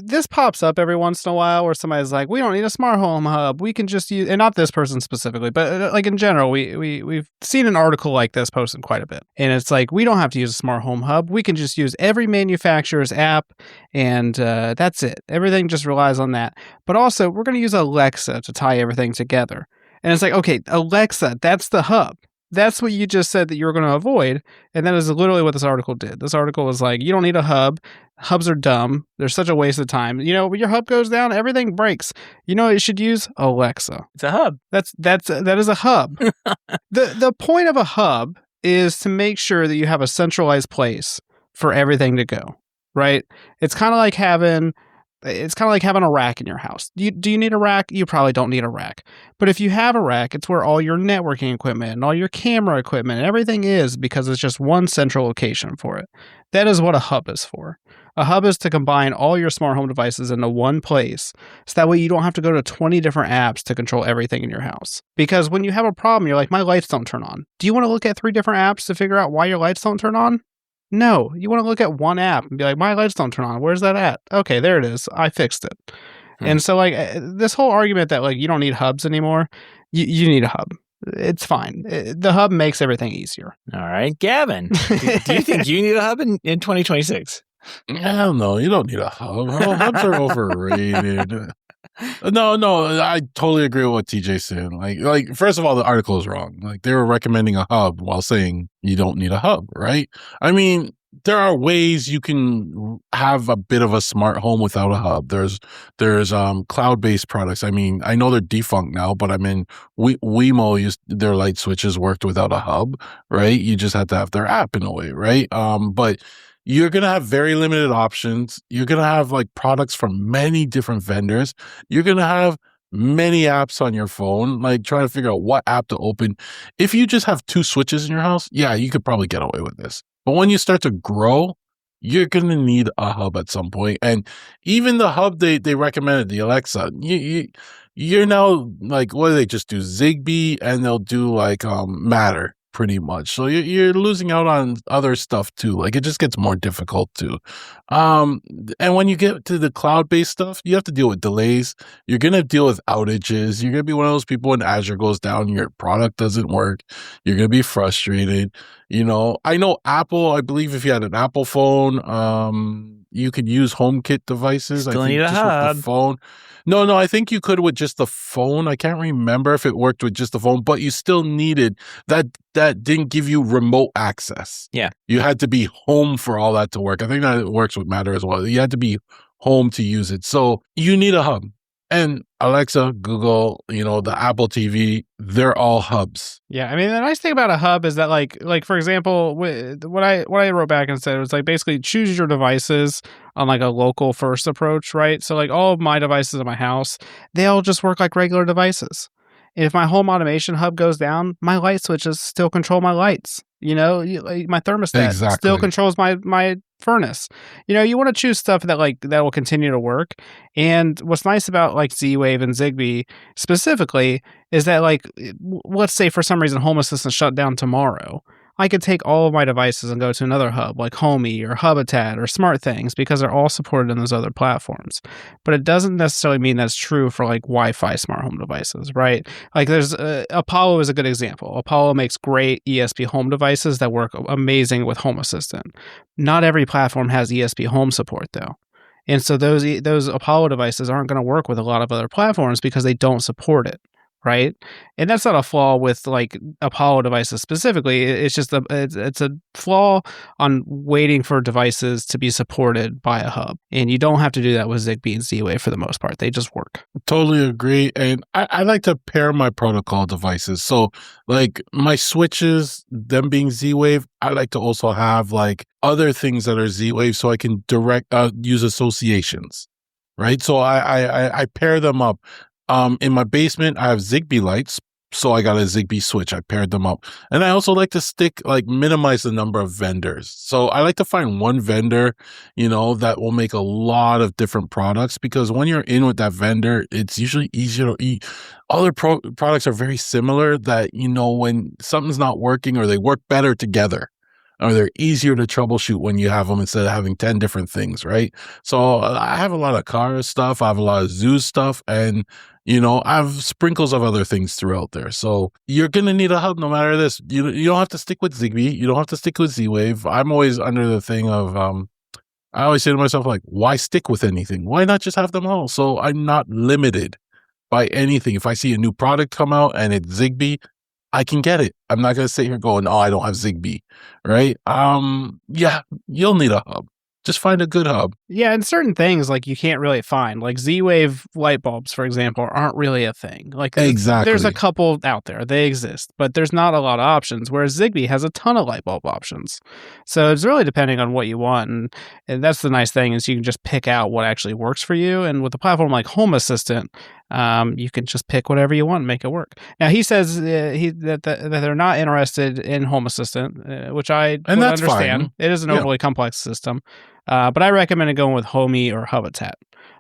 This pops up every once in a while where somebody's like, we don't need a smart home hub. We can just use, and not this person specifically, but like in general, we've seen an article like this posted quite a bit. And it's like, we don't have to use a smart home hub. We can just use every manufacturer's app and that's it. Everything just relies on that. But also, we're going to use Alexa to tie everything together. And it's like, okay, Alexa, that's the hub. That's what you just said that you were going to avoid. And that is literally what this article did. This article was like, you don't need a hub. Hubs are dumb. They're such a waste of time. You know, when your hub goes down, everything breaks. You know what you should use? Alexa. It's a hub. That is a hub. The point of a hub is to make sure that you have a centralized place for everything to go, right? It's kind of like having a rack in your house. Do you need a rack? You probably don't need a rack. But if you have a rack, it's where all your networking equipment and all your camera equipment and everything is, because it's just one central location for it. That is what a hub is for. A hub is to combine all your smart home devices into one place, so that way you don't have to go to 20 different apps to control everything in your house. Because when you have a problem, you're like, my lights don't turn on. Do you want to look at 3 different apps to figure out why your lights don't turn on? No, you want to look at one app and be like, my lights don't turn on. Where's that at? Okay, there it is. I fixed it. And so like this whole argument that like you don't need hubs anymore, you need a hub. It's fine. The hub makes everything easier. All right, Gavin, do you think you need a hub in 2026? Hell no, you don't need a hub. Hubs are overrated. No, I totally agree with what TJ said. Like, first of all, the article is wrong. Like, they were recommending a hub while saying you don't need a hub, right? I mean, there are ways you can have a bit of a smart home without a hub. There's cloud-based products. I mean, I know they're defunct now, but I mean, Wemo their light switches worked without a hub, right? You just had to have their app in a way, right? But you're going to have very limited options. You're going to have like products from many different vendors. You're going to have many apps on your phone, like trying to figure out what app to open. If you just have 2 switches in your house, yeah, you could probably get away with this. But when you start to grow, you're going to need a hub at some point. And even the hub they recommended, the Alexa, you're now like, what do they just do? Zigbee, and they'll do like Matter. Pretty much. So you're losing out on other stuff too. Like, it just gets more difficult too. And when you get to the cloud-based stuff, you have to deal with delays. You're going to deal with outages. You're going to be one of those people when Azure goes down, your product doesn't work. You're going to be frustrated. You know, I know Apple, I believe if you had an Apple phone, you could use HomeKit devices. Still I think need a just hub. with the phone. No, I think you could with just the phone. I can't remember if it worked with just the phone, but you still needed that didn't give you remote access. Yeah. You had to be home for all that to work. I think that it works with Matter as well. You had to be home to use it. So you need a hub. And Alexa, Google, the Apple TV, they're all hubs. Yeah, I mean, the nice thing about a hub is that, like for example, what I wrote back and said was like basically choose your devices on like a local first approach, right? So like all of my devices in my house, they all just work like regular devices. And if my home automation hub goes down, my light switches still control my lights. Like my thermostat still Exactly. controls my furnace. You want to choose stuff that will continue to work. And what's nice about like Z-Wave and Zigbee specifically is that let's say for some reason Home Assistant shut down tomorrow. I could take all of my devices and go to another hub like Homey or Hubitat or Smart Things because they're all supported in those other platforms. But it doesn't necessarily mean that's true for like Wi-Fi smart home devices, right? Like there's Apollo is a good example. Apollo makes great ESP home devices that work amazing with Home Assistant. Not every platform has ESP home support though. And so those Apollo devices aren't going to work with a lot of other platforms because they don't support it, right? And that's not a flaw with like Apollo devices specifically. It's just it's a flaw on waiting for devices to be supported by a hub. And you don't have to do that with Zigbee and Z-Wave for the most part. They just work. Totally agree. And I like to pair my protocol devices. So like my switches, them being Z-Wave, I like to also have like other things that are Z-Wave so I can use associations, right? So I pair them up. In my basement, I have Zigbee lights, so I got a Zigbee switch. I paired them up. And I also like to minimize the number of vendors. So I like to find one vendor, that will make a lot of different products, because when you're in with that vendor, it's usually easier to eat. All their products are very similar that, when something's not working or they work better together, or they're easier to troubleshoot when you have them instead of having 10 different things, right? So I have a lot of Aqara stuff. I have a lot of Zoo stuff. And, I have sprinkles of other things throughout there. So you're going to need a hub no matter this. You don't have to stick with Zigbee. You don't have to stick with Z-Wave. I'm always under the thing of, I always say to myself, like, why stick with anything? Why not just have them all? So I'm not limited by anything. If I see a new product come out and it's Zigbee, I can get it. I'm not going to sit here going, I don't have Zigbee, right? Yeah, you'll need a hub. Just find a good hub. Yeah, and certain things like you can't really find, like Z-Wave light bulbs, for example, aren't really a thing. Like Exactly. There's a couple out there, they exist, but there's not a lot of options. Whereas Zigbee has a ton of light bulb options, so it's really depending on what you want, and that's the nice thing is you can just pick out what actually works for you. And with a platform like Home Assistant, you can just pick whatever you want and make it work. Now he says that they're not interested in Home Assistant, which I would understand. Fine. It is an overly complex system. But I recommend going with Homey or Hubitat.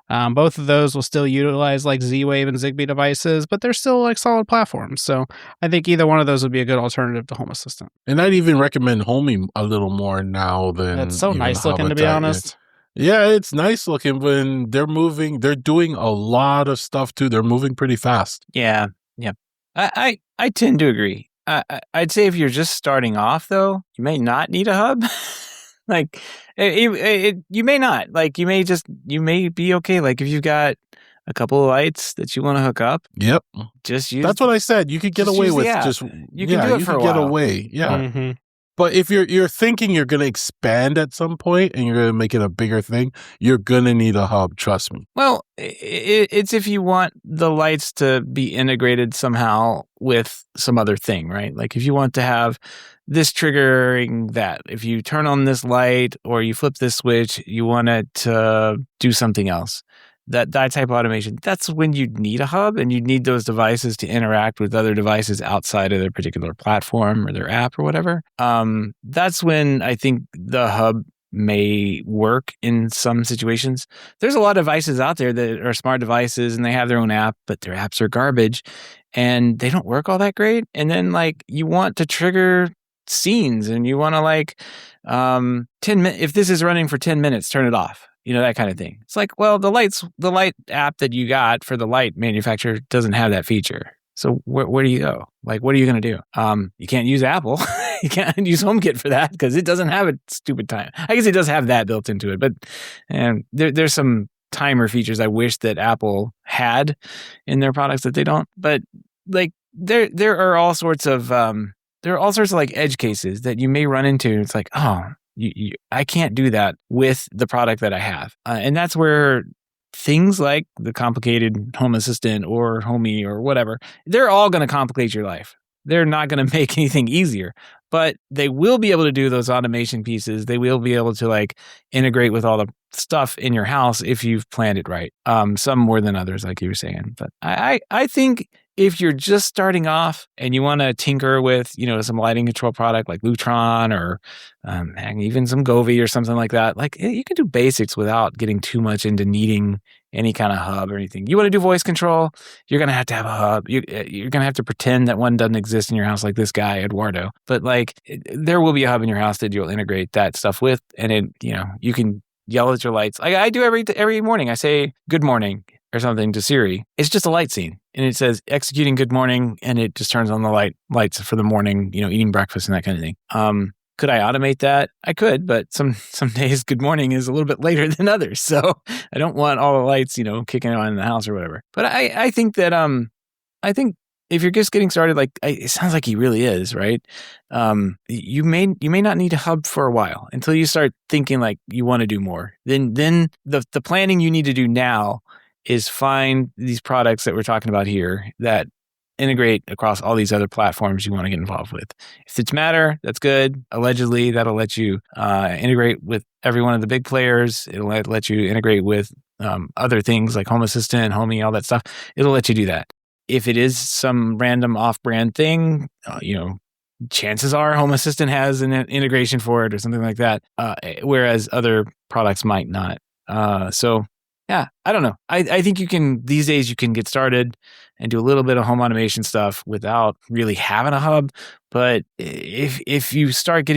Both of those will still utilize like Z-Wave and Zigbee devices, but they're still like solid platforms. So I think either one of those would be a good alternative to Home Assistant. And I'd even recommend Homey a little more now than it's so nice looking, to be honest. Yeah, it's nice looking, but they're doing a lot of stuff too. They're moving pretty fast. Yeah. I tend to agree. I'd say if you're just starting off, though, you may not need a hub. Like you may not. Like you may be okay. Like if you've got a couple of lights that you want to hook up. Yep. Just use. That's what I said. You could get away with just. You can do it for a while. Get away. Yeah. Mm-hmm. But if you're thinking you're going to expand at some point and you're going to make it a bigger thing, you're going to need a hub. Trust me. Well, it's if you want the lights to be integrated somehow with some other thing, right? Like if you want to have this triggering that. If you turn on this light or you flip this switch, you want it to do something else. That type of automation, that's when you'd need a hub and you'd need those devices to interact with other devices outside of their particular platform or their app or whatever. That's when I think the hub may work in some situations. There's a lot of devices out there that are smart devices and they have their own app, but their apps are garbage and they don't work all that great. And then like you want to trigger scenes and you want to like 10 minutes, if this is running for 10 minutes, turn it off. That kind of thing. It's like, well, the light app that you got for the light manufacturer doesn't have that feature. So where do you go? Like, what are you going to do? You can't use Apple. You can't use HomeKit for that because it doesn't have a stupid time. I guess it does have that built into it, but there's some timer features I wish that Apple had in their products that they don't. But like, there are all sorts of like edge cases that you may run into. It's like, I can't do that with the product that I have. And that's where things like the complicated Home Assistant or Homey or whatever, they're all going to complicate your life. They're not going to make anything easier, but they will be able to do those automation pieces. They will be able to like integrate with all the stuff in your house if you've planned it right. Some more than others, like you were saying. But I think if you're just starting off and you want to tinker with, some lighting control product like Lutron or even some Govee or something like that, like you can do basics without getting too much into needing any kind of hub or anything. You want to do voice control, you're going to have a hub. You're going to have to pretend that one doesn't exist in your house like this guy, Eduardo. But like there will be a hub in your house that you'll integrate that stuff with. And you can yell at your lights. I do every morning. I say, good morning or something to Siri. It's just a light scene. And it says executing good morning. And it just turns on the lights for the morning, eating breakfast and that kind of thing. Could I automate that? I could, but some days good morning is a little bit later than others. So I don't want all the lights, kicking on in the house or whatever. But I think that, I think if you're just getting started, it sounds like he really is, right? You may not need a hub for a while until you start thinking like you want to do more. Then the planning you need to do now is find these products that we're talking about here that integrate across all these other platforms you want to get involved with. If it's Matter, that's good. Allegedly, that'll let you integrate with every one of the big players. It'll let you integrate with other things like Home Assistant, Homey, all that stuff. It'll let you do that. If it is some random off-brand thing, chances are Home Assistant has an integration for it or something like that, whereas other products might not. Yeah, I don't know. I think these days you can get started and do a little bit of home automation stuff without really having a hub. But if you start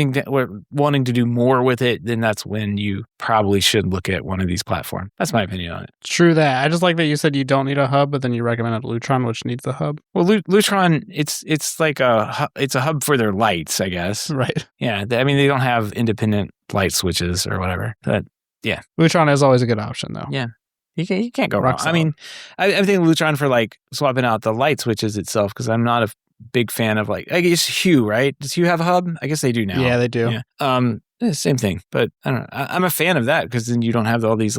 wanting to do more with it, then that's when you probably should look at one of these platforms. That's my opinion on it. True that. I just like that you said you don't need a hub, but then you recommended Lutron, which needs a hub. Well, Lutron, it's like it's a hub for their lights, I guess. Right. Yeah. They don't have independent light switches or whatever. But yeah. Lutron is always a good option, though. Yeah. You can't go wrong. I mean, I think Lutron for like swapping out the light switches itself, because I'm not a big fan of I guess Hue, right? Does Hue have a hub? I guess they do now. Yeah, they do. Yeah. Same thing. But I don't know. I'm a fan of that because then you don't have all these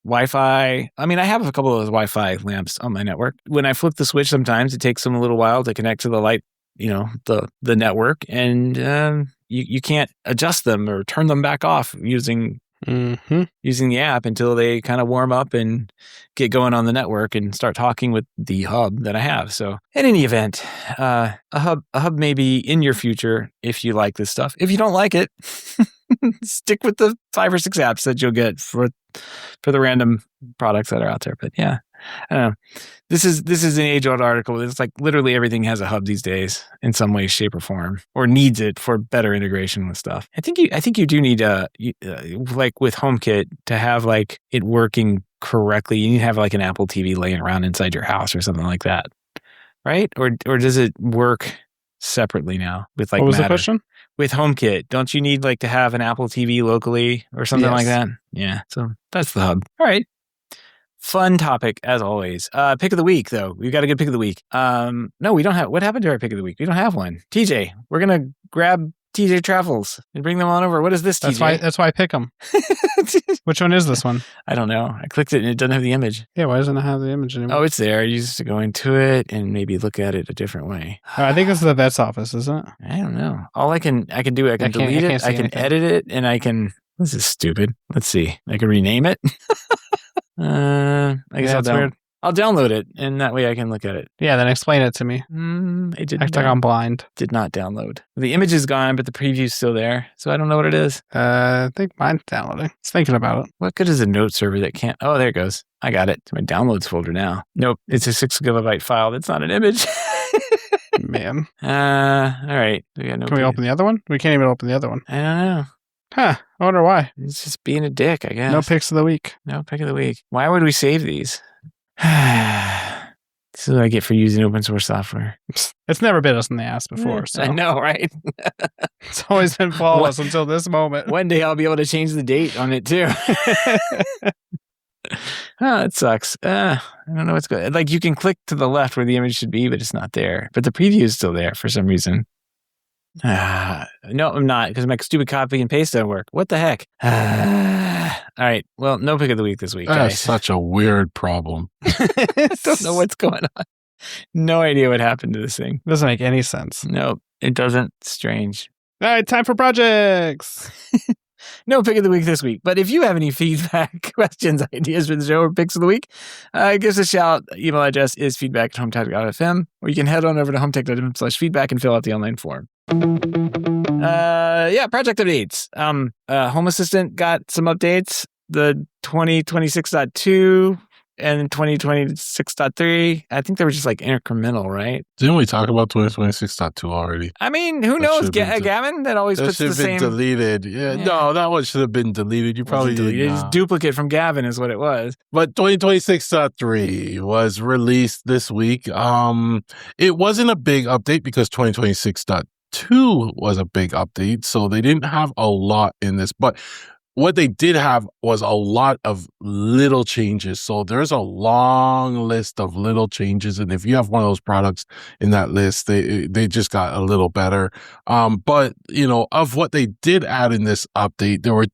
Wi-Fi. I mean, I have a couple of those Wi-Fi lamps on my network. When I flip the switch, sometimes it takes them a little while to connect to the light, the network, and you can't adjust them or turn them back off using the app until they kind of warm up and get going on the network and start talking with the hub that I have. So in any event, a hub may be in your future if you like this stuff. If you don't like it, stick with the 5 or 6 apps that you'll get for the random products that are out there. But yeah, I don't know. This is an age-old article. It's like literally everything has a hub these days in some way, shape, or form, or needs it for better integration with stuff. I think you do need like with HomeKit to have it working correctly. You need to have an Apple TV laying around inside your house or something like that, right? Or does it work separately now with what was Matter? The question? With HomeKit, don't you need to have an Apple TV locally or something like that? Yeah. So that's the hub. All right. Fun topic as always. Pick of the week though. We've got a good pick of the week. No, we don't have. What happened to our pick of the week? We don't have one. TJ, we're gonna grab TJ Travels and bring them on over. What is this, TJ? That's why I pick them. Which one is this one? I don't know. I clicked it and it doesn't have the image. Yeah, why doesn't it have the image anymore? Oh, it's there. You just go into it and maybe look at it a different way. I think this is the vet's office, isn't it? I don't know. All I can do, I can delete it, I can edit it, and I can. This is stupid. Let's see. I can rename it. I guess that's weird. I'll download it, and that way I can look at it. Yeah, then explain it to me. It didn't. Act like I'm blind. Did not download. The image is gone, but the preview's still there, so I don't know what it is. I think mine's downloading. It's thinking about it. What good is a note server that can't? Oh, there it goes. I got it. It's my downloads folder now. Nope, it's a 6 gigabyte file. That's not an image. Man. All right. Can we open the other one? We can't even open the other one. I don't know. Huh. I wonder why. It's just being a dick, I guess. No picks of the week. No pick of the week. Why would we save these? This is what I get for using open source software. It's never bit us in the ass before. So. I know, right? It's always been flawless until this moment. One day I'll be able to change the date on it too. It sucks. I don't know what's good. You can click to the left where the image should be, but it's not there. But the preview is still there for some reason. No, I'm not, because my stupid copy and paste doesn't work. What the heck? right. Well, no pick of the week this week, That's guys. such a weird problem. Don't know what's going on. No idea what happened to this thing. Doesn't make any sense. Nope, it doesn't. Strange. All right, time for projects. No pick of the week this week. But if you have any feedback, questions, ideas for the show, or picks of the week, give us a shout. Email address is feedback@HomeTech.fm, or you can head on over to HomeTech.fm/feedback and fill out the online form. Project updates. Home Assistant got some updates. The 2026.2 and 2026.3. I think they were just like incremental, right? Didn't we talk about 2026.2 already? I mean, who That knows? should've been Gavin, that always That puts should the have been same. deleted. Yeah, Yeah. no, that one should have been deleted. You probably did. It's Nah. duplicate from Gavin is what it was. But 2026.3 was released this week. It wasn't a big update because 2026.2 was a big update, so they didn't have a lot in this. But what they did have was a lot of little changes. So there's a long list of little changes, and if you have one of those products in that list, they just got a little better. But of what they did add in this update, there were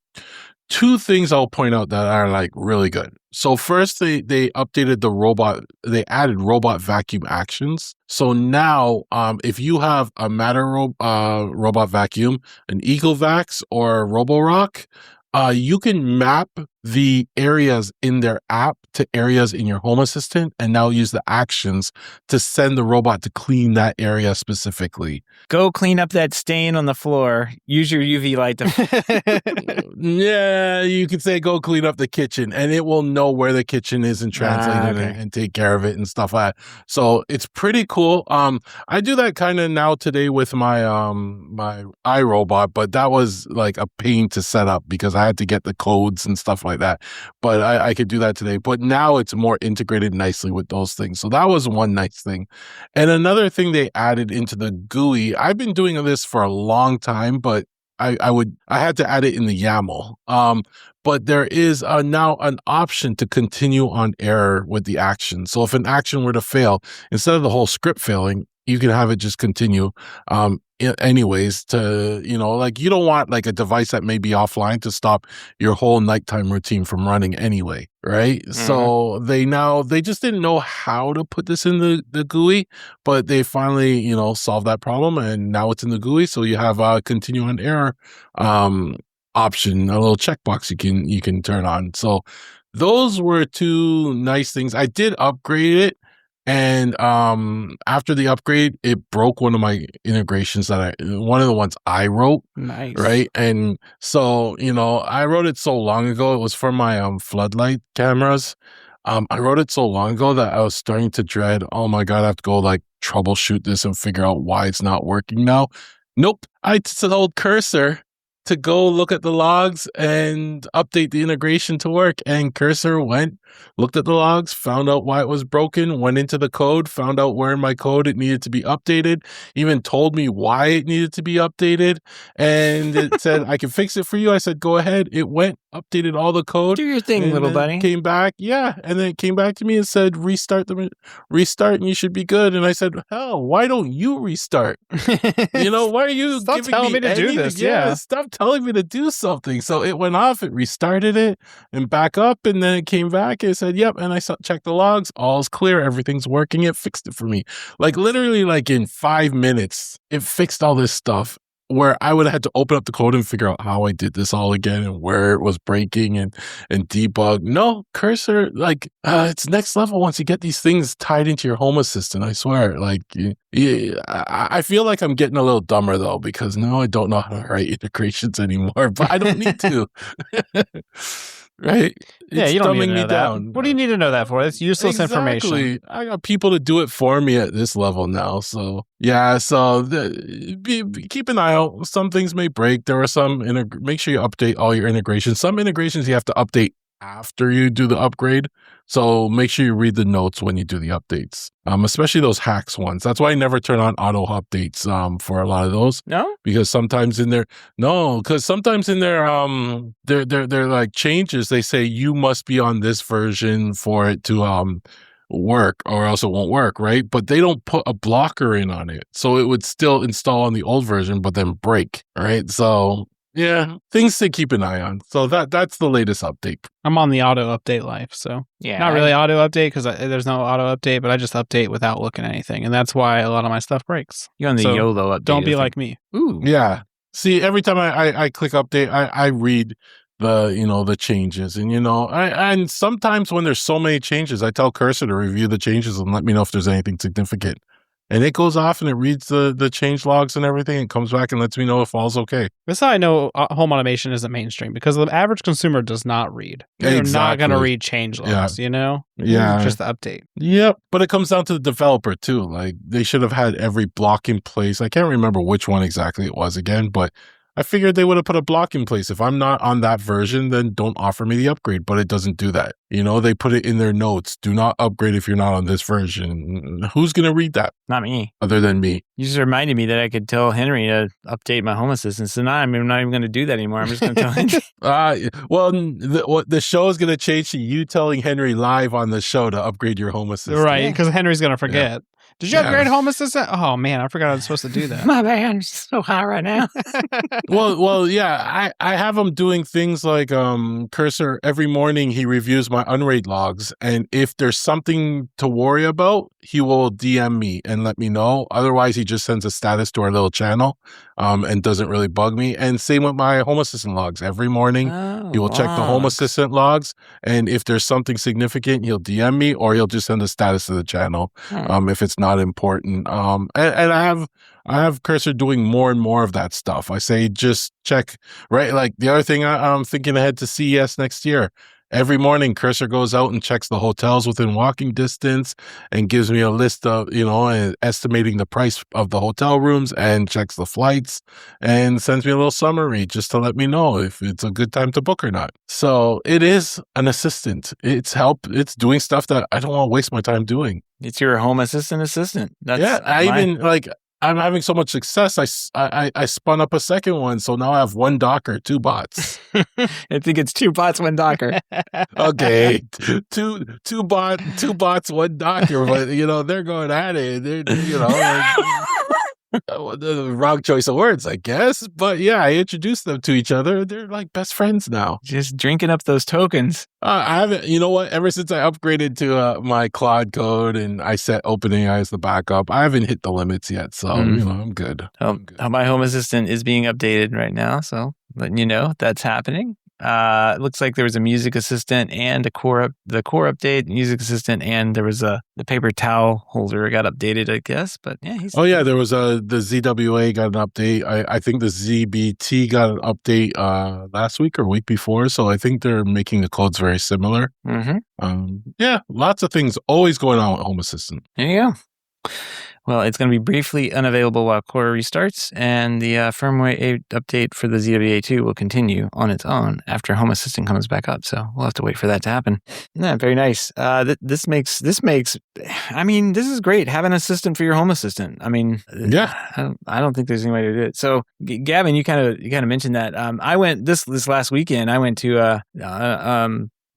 two things I'll point out that are like really good. So first, they updated the robot. They added robot vacuum actions. So now, if you have a Matter robot vacuum, an Ecovacs, or a Roborock, you can map the areas in their app to areas in your Home Assistant, and now use the actions to send the robot to clean that area specifically. Go clean up that stain on the floor. Use your UV light to. Yeah, you could say go clean up the kitchen, and it will know where the kitchen is and translate it and take care of it and stuff like that. So it's pretty cool. I do that kind of now today with my my iRobot, but that was like a pain to set up because I had to get the codes and stuff like that. But I could do that today. But now it's more integrated nicely with those things. So that was one nice thing. And another thing they added into the GUI, I've been doing this for a long time, but I had to add it in the YAML. But there is now an option to continue on error with the action. So if an action were to fail, instead of the whole script failing, you can have it just continue. Anyways, to you don't want like a device that may be offline to stop your whole nighttime routine from running anyway, right? Mm-hmm. So they just didn't know how to put this in the GUI, but they finally solved that problem, and now it's in the GUI. So you have a continue on error option, a little checkbox you can turn on. So those were two nice things. I did upgrade it. And after the upgrade, it broke one of my integrations one of the ones I wrote. Nice. Right. And so, I wrote it so long ago. It was for my floodlight cameras. I wrote it so long ago that I was starting to dread, oh my God, I have to go like troubleshoot this and figure out why it's not working now. Nope. I told Cursor to go look at the logs and update the integration to work. And Cursor went, looked at the logs, found out why it was broken, went into the code, found out where in my code it needed to be updated, even told me why it needed to be updated. And it said, I can fix it for you. I said, go ahead. It went, updated all the code. Do your thing, little buddy. Came back. Yeah. And then it came back to me and said, restart and you should be good. And I said, hell, why don't you restart? Why are you Stop telling me to do this? Yeah. Stop telling me to do something. So it went off, it restarted it and back up, and then it came back and it said, yep. And I checked the logs, all's clear, everything's working. It fixed it for me. Like literally like in 5 minutes, it fixed all this stuff where I would have had to open up the code and figure out how I did this all again and where it was breaking and debug. No, Cursor, like it's next level once you get these things tied into your Home Assistant. I swear, like I feel like I'm getting a little dumber though, because now I don't know how to write integrations anymore, but I don't need to. Right? Yeah, you don't need to know that. What do you need to know that for? It's useless information. I got people to do it for me at this level now. So yeah, keep an eye out. Some things may break. There are some make sure you update all your integrations. Some integrations you have to update after you do the upgrade. So make sure you read the notes when you do the updates, especially those hacks ones. That's why I never turn on auto updates for a lot of those. No? Because sometimes in their they're like changes, they say you must be on this version for it to work, or else it won't work, right? But they don't put a blocker in on it. So it would still install on the old version, but then break, right? So Yeah, things to keep an eye on. So that's the latest update. I'm on the auto update life, so Yeah, not really auto update because there's no auto update, but I just update without looking at anything, and that's why a lot of my stuff breaks. You're on the So YOLO update. Don't be like me. Ooh. Yeah. See, every time I click update, I read the changes, and and sometimes when there's so many changes, I tell Cursor to review the changes and let me know if there's anything significant. And it goes off and it reads the change logs and everything and comes back and lets me know if all's okay. That's how I know home automation isn't mainstream, because the average consumer does not read. They're not going to read change logs, Yeah. Just the update. Yep. But it comes down to the developer too. Like, they should have had every block in place. I can't remember which one exactly it was again, but I figured they would have put a block in place. If I'm not on that version, then don't offer me the upgrade. But it doesn't do that. They put it in their notes. Do not upgrade if you're not on this version. Who's going to read that? Not me. Other than me. You just reminded me that I could tell Henry to update my Home Assistant. So now I'm not even going to do that anymore. I'm just going to tell Henry. The show is going to change to you telling Henry live on the show to upgrade your Home Assistant. Right, because Henry's going to forget. Yeah. Did you upgrade Home Assistant? Oh, man, I forgot I was supposed to do that. My bad. I'm so high right now. Well, yeah, I have him doing things like Cursor. Every morning he reviews my unraid logs, and if there's something to worry about, he will DM me and let me know. Otherwise, he just sends a status to our little channel and doesn't really bug me. And same with my Home Assistant logs. Every morning he will check the Home Assistant logs, and if there's something significant, he'll DM me or he'll just send a status to the channel if it's not important. And I have Cursor doing more and more of that stuff. I say just check, right? Like the other thing, I'm thinking ahead to CES next year. Every morning, Cursor goes out and checks the hotels within walking distance and gives me a list of, estimating the price of the hotel rooms, and checks the flights and sends me a little summary just to let me know if it's a good time to book or not. So it is an assistant. It's help. It's doing stuff that I don't want to waste my time doing. It's your Home Assistant. I'm having so much success. I spun up a second one, so now I have one Docker, 2 bots. I think it's 2 bots, 1 Docker. Okay, two bots, 1 Docker. But they're going at it. The wrong choice of words, I guess. But yeah, I introduced them to each other. They're like best friends now. Just drinking up those tokens. I haven't, ever since I upgraded to my Claude code and I set OpenAI as the backup, I haven't hit the limits yet. So, I'm good. My Home Assistant is being updated right now. So letting you know that's happening. It looks like there was a music assistant and the core update, music assistant, and there was the paper towel holder got updated, I guess. But yeah, there was the ZWA got an update. I think the ZBT got an update last week or week before. So I think they're making the codes very similar. Yeah, lots of things always going on with Home Assistant. There you go. Well, it's going to be briefly unavailable while Core restarts, and the firmware update for the ZWA2 will continue on its own after Home Assistant comes back up. So we'll have to wait for that to happen. Yeah, very nice. This makes. I mean, this is great. Have an assistant for your Home Assistant. I mean, yeah. I don't think there's any way to do it. So, Gavin, you kind of mentioned that. I went this last weekend. I went to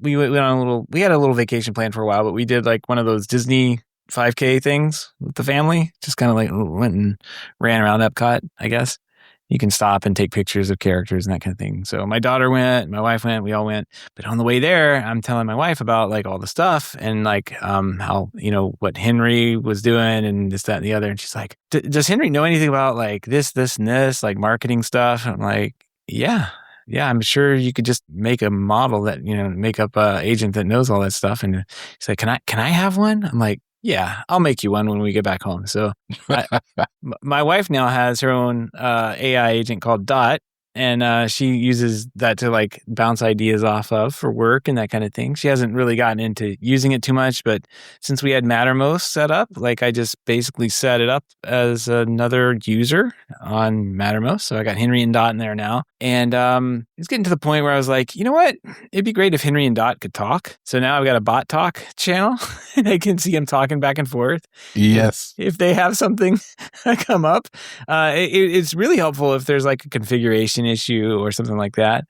we went on we had a little vacation plan for a while, but we did like one of those Disney 5K things with the family. Just kind of like went and ran around Epcot, I guess. You can stop and take pictures of characters and that kind of thing. So my daughter went, my wife went, we all went. But on the way there, I'm telling my wife about like all the stuff and like how, what Henry was doing and this, that, and the other. And she's like, does Henry know anything about like this, and this, like marketing stuff? I'm like, yeah, I'm sure you could just make a model that, make up a agent that knows all that stuff. And she's like, can I have one? I'm like, yeah, I'll make you one when we get back home. So my wife now has her own AI agent called Dot, and she uses that to like bounce ideas off of for work and that kind of thing. She hasn't really gotten into using it too much, but since we had Mattermost set up, like I just basically set it up as another user on Mattermost. So I got Henry and Dot in there now. And it's getting to the point where I was like, you know what? It'd be great if Henry and Dot could talk. So now I've got a bot talk channel and I can see them talking back and forth. Yes. If they have something come up, it's really helpful if there's like a configuration issue or something like that.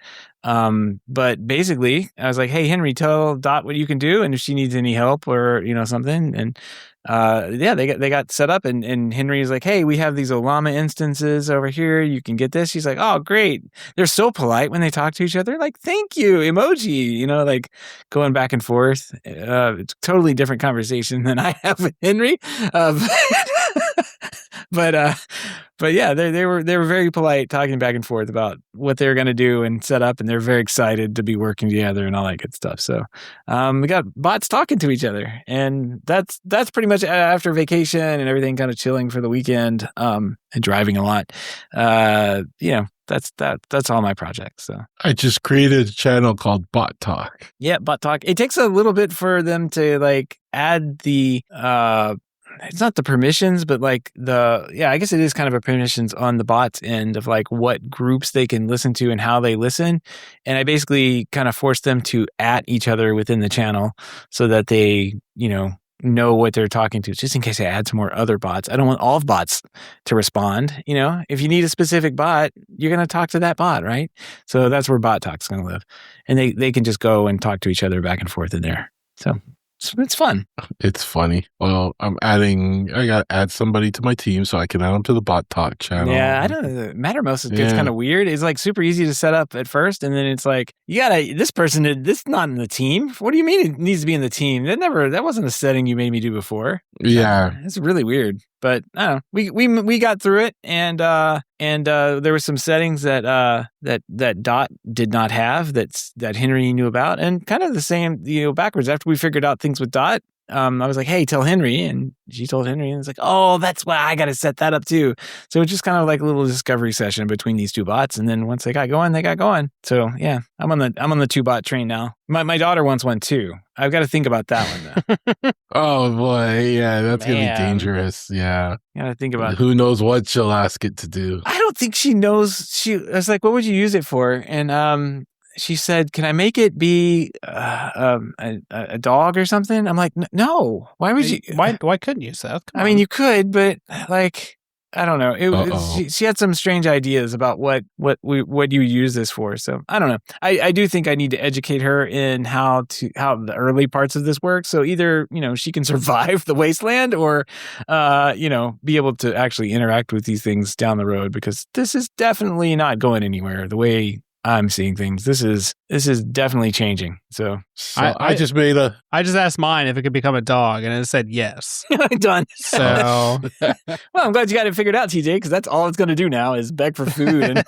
But basically, I was like, "Hey, Henry, tell Dot what you can do, and if she needs any help or something." And they got set up, and Henry is like, "Hey, we have these Olama instances over here. You can get this." She's like, "Oh, great!" They're so polite when they talk to each other, like "Thank you," emoji, like going back and forth. It's a totally different conversation than I have with Henry. But yeah, they were very polite, talking back and forth about what they were going to do and set up, and they're very excited to be working together and all that good stuff. So we got bots talking to each other, and that's pretty much after vacation and everything, kind of chilling for the weekend and driving a lot. That's all my projects. So I just created a channel called Bot Talk. Yeah, Bot Talk. It takes a little bit for them to like add the it's not the permissions, but like I guess it is kind of a permissions on the bot's end of like what groups they can listen to and how they listen. And I basically kind of force them to at each other within the channel so that they, know what they're talking to, just in case I add some more other bots. I don't want all bots to respond. If you need a specific bot, you're going to talk to that bot, right? So that's where Bot Talk's going to live. And they can just go and talk to each other back and forth in there. So it's fun. It's funny. Well, I got to add somebody to my team so I can add them to the Bot Talk channel. Yeah, I don't know. Mattermost gets kind of weird. It's like super easy to set up at first, and then it's like, this person, this is not in the team. What do you mean it needs to be in the team? That wasn't a setting you made me do before. Yeah. It's really weird. But I don't know. We got through it, and there were some settings that Dot did not have that Henry knew about, and kind of the same backwards. After we figured out things with Dot, I was like, "Hey, tell Henry," and she told Henry, and it's like, "Oh, that's why I got to set that up too." So it's just kind of like a little discovery session between these two bots, and then once they got going, they got going. So yeah, I'm on the 2-bot train now. My daughter wants one too. I've got to think about that one though. Oh boy, yeah, that's gonna be dangerous. Yeah, gotta think about who knows what she'll ask it to do. I don't think she knows. I was like, "What would you use it for?" And she said, "Can I make it be a dog or something?" I'm like, "No. Why would you? Why couldn't you, Seth? I mean, you could, but like, I don't know. She had some strange ideas about what you use this for. So I don't know. I do think I need to educate her in how the early parts of this work. So either she can survive the wasteland, or be able to actually interact with these things down the road, because this is definitely not going anywhere. The way I'm seeing things, this is definitely changing. So I just asked mine if it could become a dog, and it said yes. Done. So well, I'm glad you got it figured out, TJ, because that's all it's going to do now is beg for food.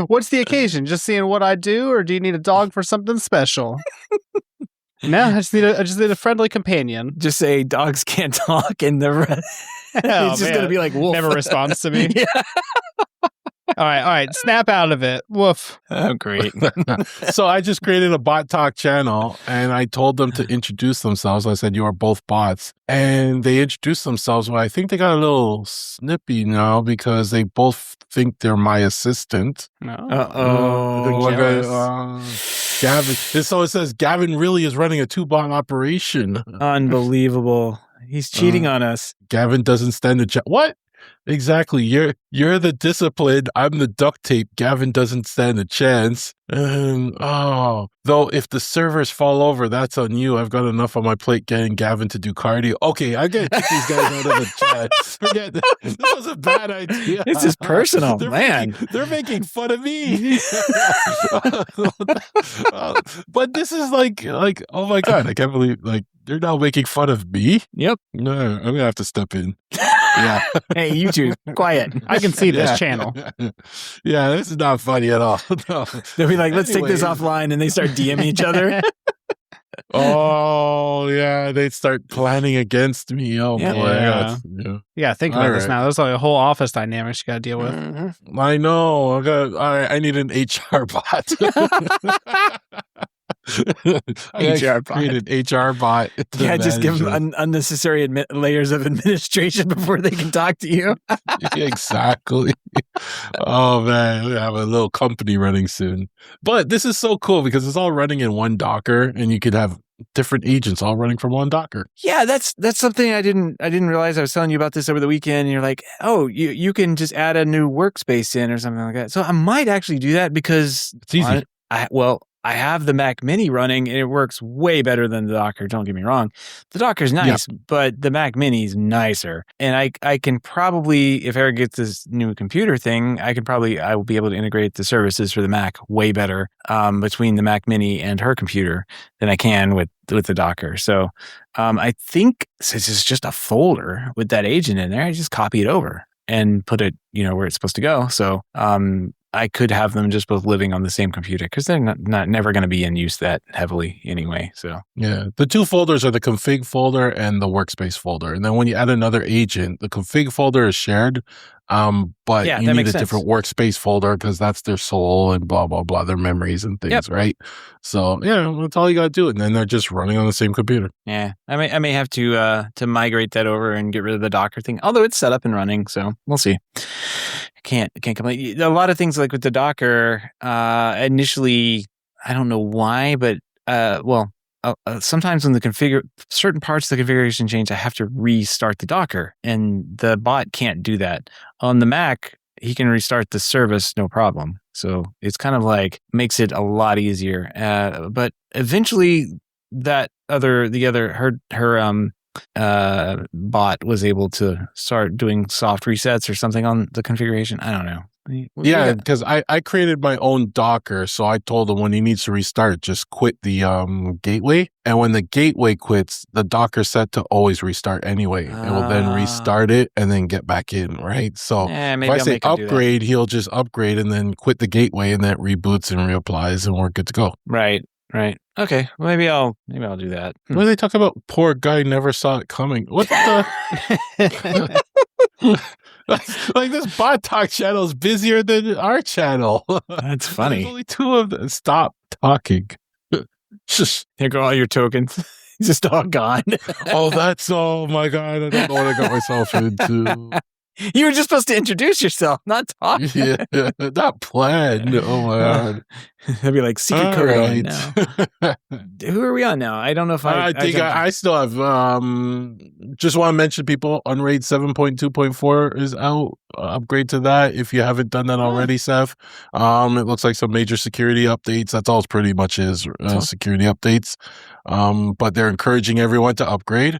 What's the occasion? Just seeing what I do, or do you need a dog for something special? No, I just need a friendly companion. Just say dogs can't talk, and it's just going to be like wolf. Never responds to me. Yeah. All right. Snap out of it. Woof. Oh, great. So I just created a Bot Talk channel, and I told them to introduce themselves. I said, "You are both bots." And they introduced themselves. Well, I think they got a little snippy now because they both think they're my assistant. No. Gavin. So it says Gavin really is running a 2-bot operation. Unbelievable. He's cheating on us. Gavin doesn't stand a chance. What? Exactly. You're the discipline. I'm the duct tape. Gavin doesn't stand a chance. Though if the servers fall over, that's on you. I've got enough on my plate getting Gavin to do cardio. Okay, I gotta kick these guys out of the chat. Forget this. This was a bad idea. This is personal, man. They're making fun of me. But this is like, oh my God, I can't believe they're now making fun of me. Yep. No, I'm gonna have to step in. Yeah. Hey, you two, quiet. I can see this channel. Yeah, this is not funny at all. No. They'll be like, "Let's take this offline," and they start DMing each other. Oh, yeah. They start planning against me. Oh, yeah. Boy. Yeah, think about this now. There's like a whole office dynamics you got to deal with. Mm-hmm. I know. I need an HR bot. Create an HR bot. Yeah, just give them unnecessary layers of administration before they can talk to you. Exactly. Oh man, we have a little company running soon. But this is so cool because it's all running in one Docker, and you could have different agents all running from one Docker. Yeah, that's something I didn't realize. I was telling you about this over the weekend, and you're like, "Oh, you can just add a new workspace in or something like that." So I might actually do that because it's easy. I have the Mac Mini running, and it works way better than the Docker. Don't get me wrong. The Docker's nice, but the Mac Mini is nicer. And I can probably, if Eric gets this new computer thing, I will be able to integrate the services for the Mac way better between the Mac Mini and her computer than I can with the Docker. So I think since it's just a folder with that agent in there, I just copy it over and put it, where it's supposed to go. So I could have them just both living on the same computer because they're never going to be in use that heavily anyway. So yeah, the two folders are the config folder and the workspace folder. And then when you add another agent, the config folder is shared, but you need a different workspace folder because that's their soul and blah, blah, blah, their memories and things, right? So yeah, that's all you got to do. And then they're just running on the same computer. Yeah, I may have to migrate that over and get rid of the Docker thing, although it's set up and running. So we'll see. Can't complain. A lot of things like with the Docker, initially, I don't know why, but sometimes when certain parts of the configuration change, I have to restart the Docker, and the bot can't do that. On the Mac, he can restart the service, no problem. So it's kind of like makes it a lot easier. But eventually, her bot was able to start doing soft resets or something on the configuration. I don't know. Yeah, because I created my own Docker, so I told him when he needs to restart, just quit the gateway. And when the gateway quits, the Docker's set to always restart anyway. It will then restart it and then get back in, right? So if I say upgrade, he'll just upgrade and then quit the gateway, and then it reboots and reapplies, and we're good to go. Right. Okay. Well, maybe I'll do that. What do they talk about? Poor guy never saw it coming. What the? Like this bot talk channel is busier than our channel. That's funny. There's only two of them. Stop talking. Here go all your tokens. Just all gone. Oh my God. I don't know what I got myself into. You were just supposed to introduce yourself, not talk. Yeah, not planned. Oh my God. That'd be like secret code right now. Who are we on now? I don't know if I think I still have. Just want to mention people. Unraid 7.2.4 is out. Upgrade to that if you haven't done that already, Seth. It looks like some major security updates. That's all it pretty much is. Security updates. But they're encouraging everyone to upgrade.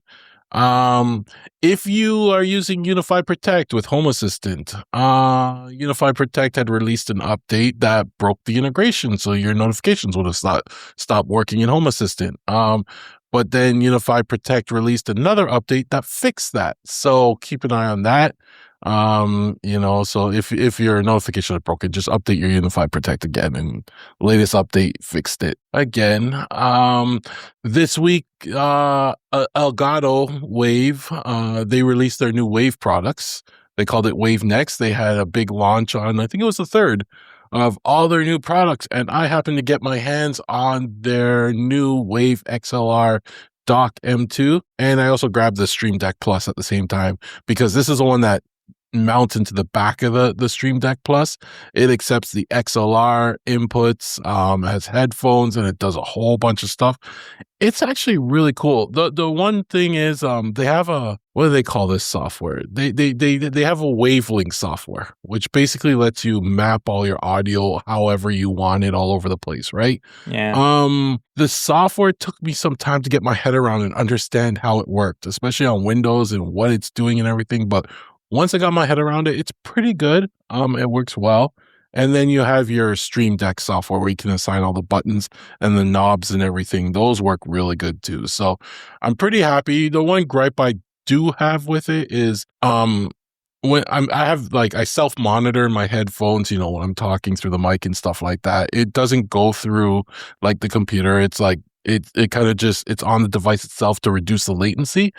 If you are using UniFi Protect with Home Assistant, UniFi Protect had released an update that broke the integration, so your notifications would have stopped working in Home Assistant. But then UniFi Protect released another update that fixed that. So keep an eye on that. So if your notification is broken, just update your UniFi Protect again, and latest update fixed it again. This week, Elgato Wave, they released their new Wave products. They called it Wave Next. They had a big launch on, I think it was the 3rd, of all their new products, and I happened to get my hands on their new Wave XLR Dock M2, and I also grabbed the Stream Deck Plus at the same time, because this is the one that mounts into the back of the Stream Deck Plus. It accepts the XLR inputs, has headphones, and it does a whole bunch of stuff. It's actually really cool. The one thing is, they have what do they call this software? They have a wavelength software, which basically lets you map all your audio however you want it all over the place, right? Yeah. The software took me some time to get my head around and understand how it worked, especially on Windows and what it's doing and everything. But once I got my head around it, it's pretty good. It works well. And then you have your Stream Deck software where you can assign all the buttons and the knobs and everything. Those work really good too. So I'm pretty happy. The one gripe I do have with it is when I self-monitor my headphones, when I'm talking through the mic and stuff like that. It doesn't go through like the computer. It's like it kind of just, it's on the device itself to reduce the latency,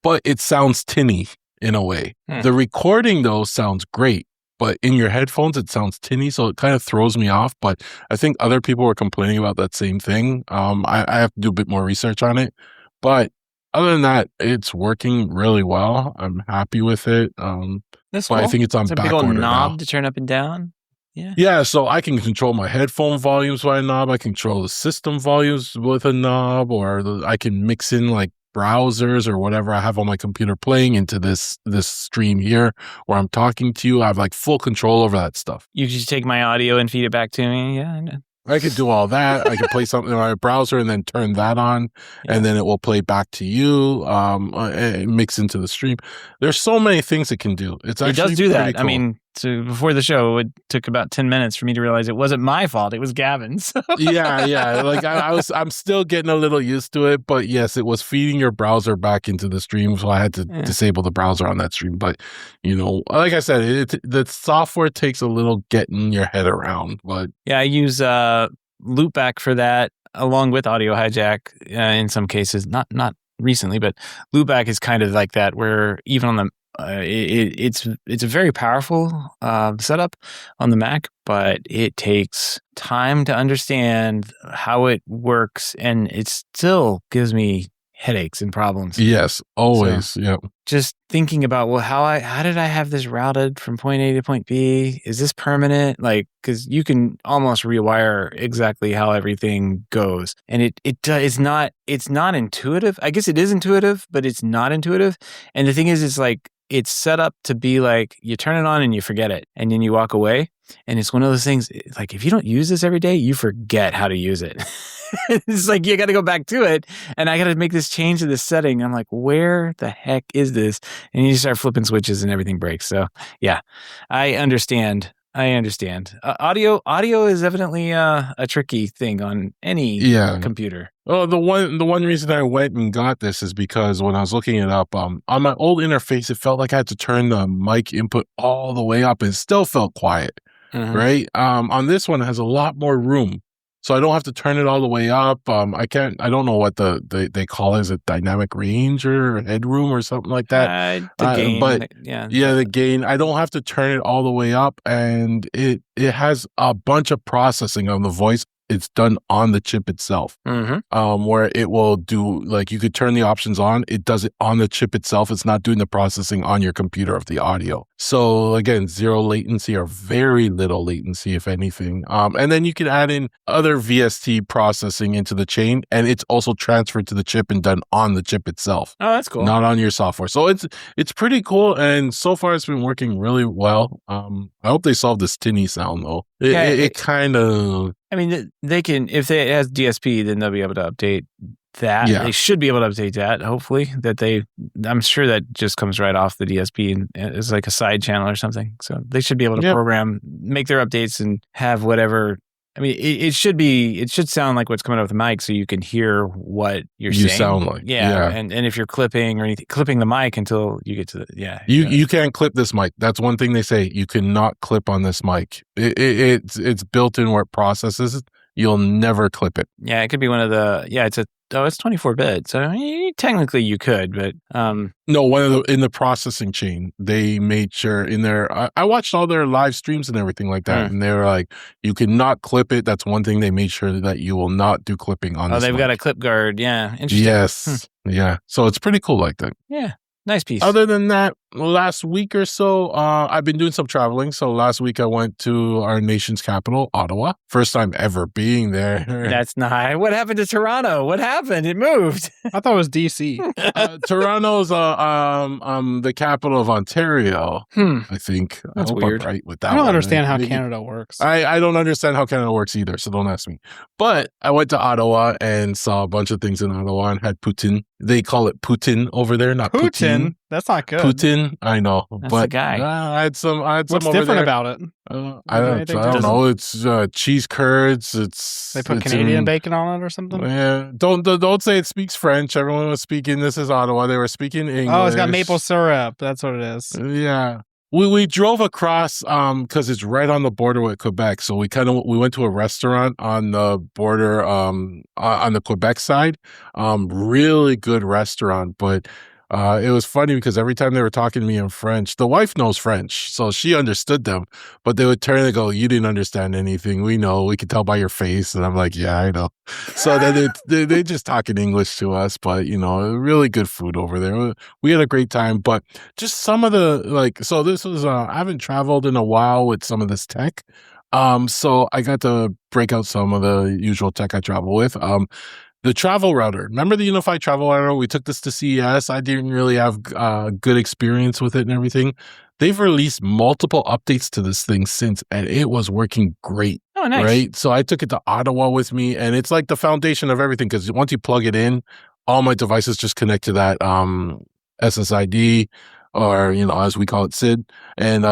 but it sounds tinny in a way. The recording though sounds great, but in your headphones it sounds tinny, so it kind of throws me off. But I think other people were complaining about that same thing. I have to do a bit more research on it, but other than that, it's working really well. I'm happy with it. That's cool. I think it's on back order now. Big old knob to turn up and down. Yeah, so I can control my headphone volumes by a knob. I control the system volumes with a knob, or I can mix in like browsers or whatever I have on my computer playing into this stream here where I'm talking to you. I have like full control over that stuff. You just take my audio and feed it back to me. Yeah, I know. I could do all that. I could play something on my browser and then turn that on, and then it will play back to you, mix into the stream. There's so many things it can do. It does do that. Cool. I mean, before the show, it took about 10 minutes for me to realize it wasn't my fault. It was Gavin's. yeah. Like I'm still getting a little used to it, but yes, it was feeding your browser back into the stream, so I had to disable the browser on that stream. But like I said, the software takes a little getting your head around. But yeah, I use Loopback for that, along with Audio Hijack in some cases. Not recently, but Loopback is kind of like that, where even on the it's a very powerful setup on the Mac, but it takes time to understand how it works, and it still gives me headaches and problems. Yes, always. So, yep. Just thinking about, well, how did I have this routed from point A to point B? Is this permanent? Like, because you can almost rewire exactly how everything goes, and it's not intuitive. I guess it is intuitive, but it's not intuitive. And the thing is, it's like it's set up to be like you turn it on and you forget it, and then you walk away. And it's one of those things, like if you don't use this every day, you forget how to use it. It's like you got to go back to it, and I got to make this change to this setting. I'm like, where the heck is this? And you start flipping switches and everything breaks. So yeah, I understand. Audio is evidently a tricky thing on any computer. Oh, the one reason I went and got this is because when I was looking it up, on my old interface, it felt like I had to turn the mic input all the way up, and it still felt quiet. Mm-hmm. Right? On this one, it has a lot more room, so I don't have to turn it all the way up. I don't know what they call it. Is it dynamic range or headroom or something like that? The gain, but the gain. I don't have to turn it all the way up, and it has a bunch of processing on the voice. It's done on the chip itself, where it will do, like, you could turn the options on. It does it on the chip itself. It's not doing the processing on your computer of the audio. So again, zero latency or very little latency, if anything. And then you can add in other VST processing into the chain, and it's also transferred to the chip and done on the chip itself. Oh, that's cool. Not on your software. So it's pretty cool, and so far it's been working really well. I hope they solve this tinny sound though. It kind of. I mean, they can, if it has DSP, then they'll be able to update that. Yeah. They should be able to update that, hopefully. I'm sure that just comes right off the DSP and is like a side channel or something. So they should be able to program, make their updates and have whatever. I mean, it should sound like what's coming out of the mic, so you can hear what you sound like. Yeah. And if you're clipping or anything, clipping the mic until you get to You can't clip this mic. That's one thing they say. You cannot clip on this mic. It's built in where it processes it. You'll never clip it. Yeah, it could be one of the. Yeah, it's 24-bit. So technically you could, but no. In the processing chain, they made sure in their. I watched all their live streams and everything like that, and they were like, you cannot clip it. That's one thing they made sure that you will not do clipping on. Oh, they've got a clip guard. Yeah, interesting. Yes, yeah. So it's pretty cool like that. Yeah. Nice piece. Other than that, last week or so, I've been doing some traveling. So last week I went to our nation's capital, Ottawa. First time ever being there. That's nice. What happened to Toronto? What happened? It moved. I thought it was DC. Toronto's the capital of Ontario, I think. That's weird. I'm right with that. I don't understand how Canada works. I don't understand how Canada works either, so don't ask me. But I went to Ottawa and saw a bunch of things in Ottawa and had Putin. They call it Putin over there, not Putin. That's not good. Putin, I know. That's but the guy. I had some What's over different there. about it? I don't know. It's cheese curds. They put Canadian bacon on it or something? Yeah. Don't say it speaks French. Everyone was speaking. This is Ottawa. They were speaking English. Oh, it's got maple syrup. That's what it is. Yeah. We drove across because it's right on the border with Quebec. So we went to a restaurant on the border on the Quebec side. Really good restaurant, but it was funny because every time they were talking to me in French, the wife knows French, so she understood them. But they would turn and go, "You didn't understand anything. We know. We could tell by your face." And I'm like, "Yeah, I know." So then they just talking English to us, but really good food over there. We had a great time, but just some of the so this was I haven't traveled in a while with some of this tech. So I got to break out some of the usual tech I travel with. The travel router. Remember the UniFi travel router? We took this to CES. I didn't really have good experience with it and everything. They've released multiple updates to this thing since, and it was working great. Oh, nice. Right. So I took it to Ottawa with me, and it's like the foundation of everything because once you plug it in, all my devices just connect to that SSID, or as we call it, SID. And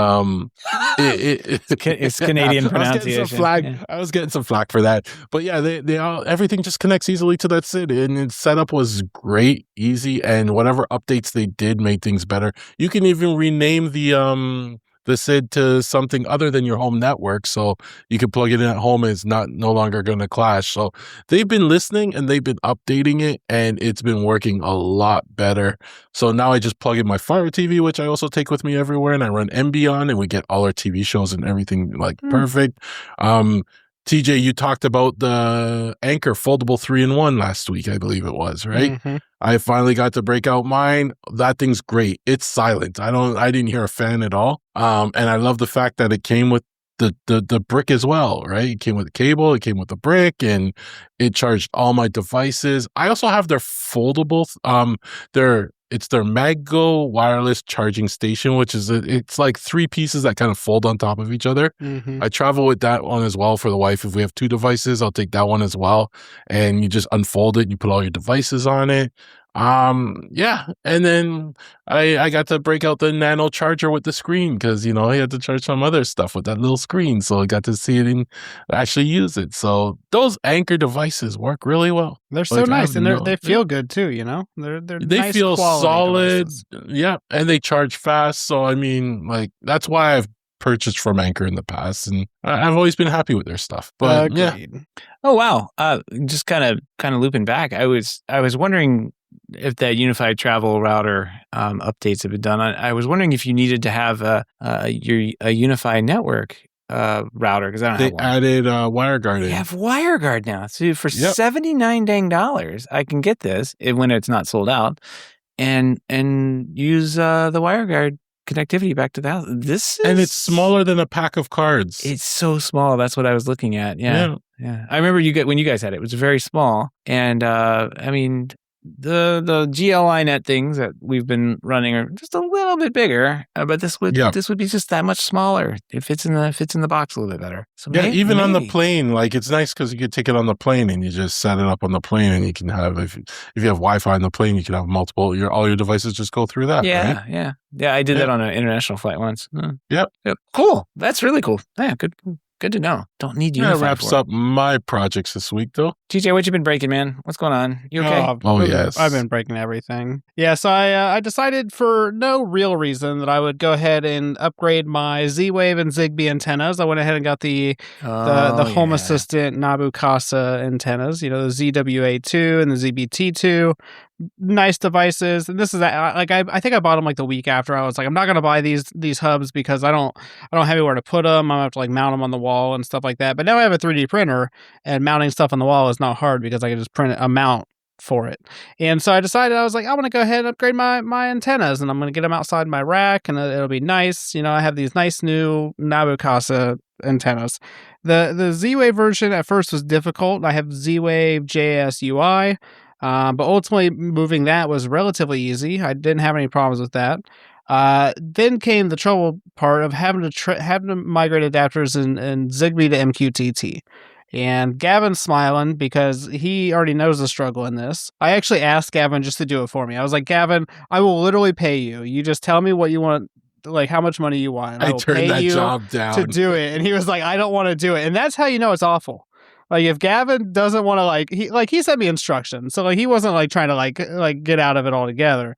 It's Canadian pronunciation. I was getting some flack for that, but yeah, they all, everything just connects easily to that SID, and its setup was great, easy, and whatever updates they did made things better. You can even rename the SID to something other than your home network, so you can plug it in at home and it's no longer going to clash. So they've been listening and they've been updating it, and it's been working a lot better. So now I just plug in my Fire TV, which I also take with me everywhere, and I run MB on, and we get all our TV shows and everything perfect. TJ, you talked about the Anchor foldable 3-in-1 last week, I believe it was, right? Mm-hmm. I finally got to break out mine. That thing's great. It's silent. I didn't hear a fan at all. And I love the fact that it came with the brick as well, right? It came with the cable, it came with the brick, and it charged all my devices. I also have their foldable, it's their MagGo wireless charging station, which is it's like 3 pieces that kind of fold on top of each other. Mm-hmm. I travel with that one as well for the wife. If we have 2 devices, I'll take that one as well. And you just unfold it, and you put all your devices on it. Yeah. And then I got to break out the nano charger with the screen because, I had to charge some other stuff with that little screen. So I got to see it and actually use it. So those Anchor devices work really well. They're so nice, and they feel good too, They nice feel solid. Devices. Yeah. And they charge fast. So, I mean, that's why I've purchased from Anchor in the past, and I've always been happy with their stuff. But yeah. Oh, wow. Just kind of looping back. I was wondering if that UniFi travel router updates have been done. I was wondering if you needed to have a UniFi network router, because I don't have one. They added WireGuard in. They have WireGuard now. So for $79 dang, I can get this when it's not sold out, and use the WireGuard connectivity back to the house. And it's smaller than a pack of cards. It's so small. That's what I was looking at. Yeah. I remember when you guys had it. It was very small, and I mean, the GLI net things that we've been running are just a little bit bigger, but this would be just that much smaller. It fits in the box a little bit better. So even on the plane, it's nice because you could take it on the plane and you just set it up on the plane, and you can have, if you have Wi-Fi on the plane, you can have multiple. All your devices just go through that. Yeah, right? yeah. I did that on an international flight once. Yep. Cool. That's really cool. Yeah, good to know. Don't need UniFi. That wraps up my projects this week, though. TJ, what you been breaking, man? What's going on? You okay? Yes. I've been breaking everything. Yeah, so I decided for no real reason that I would go ahead and upgrade my Z-Wave and Zigbee antennas. I went ahead and got the Home Assistant Nabu Casa antennas, the ZWA2 and the ZBT2. Nice devices, and this is I think I bought them the week after. I was like, I'm not gonna buy these hubs because I don't have anywhere to put them. I'm gonna have to mount them on the wall and stuff like that. But now I have a 3D printer, and mounting stuff on the wall is not hard because I can just print a mount for it. And so I decided, I was like, I want to go ahead and upgrade my antennas, and I'm going to get them outside my rack, and it'll be nice. I have these nice new Nabu Casa antennas. The Z-Wave version at first was difficult. I have Z-Wave JS UI. But ultimately, moving that was relatively easy. I didn't have any problems with that. Then came the trouble part of having to migrate adapters in Zigbee to MQTT. And Gavin's smiling because he already knows the struggle in this. I actually asked Gavin just to do it for me. I was like, Gavin, I will literally pay you. You just tell me what you want, how much money you want. I turned that job down to do it. And he was like, I don't want to do it. And that's how you know it's awful. If Gavin doesn't want to he sent me instructions. So he wasn't trying to get out of it altogether.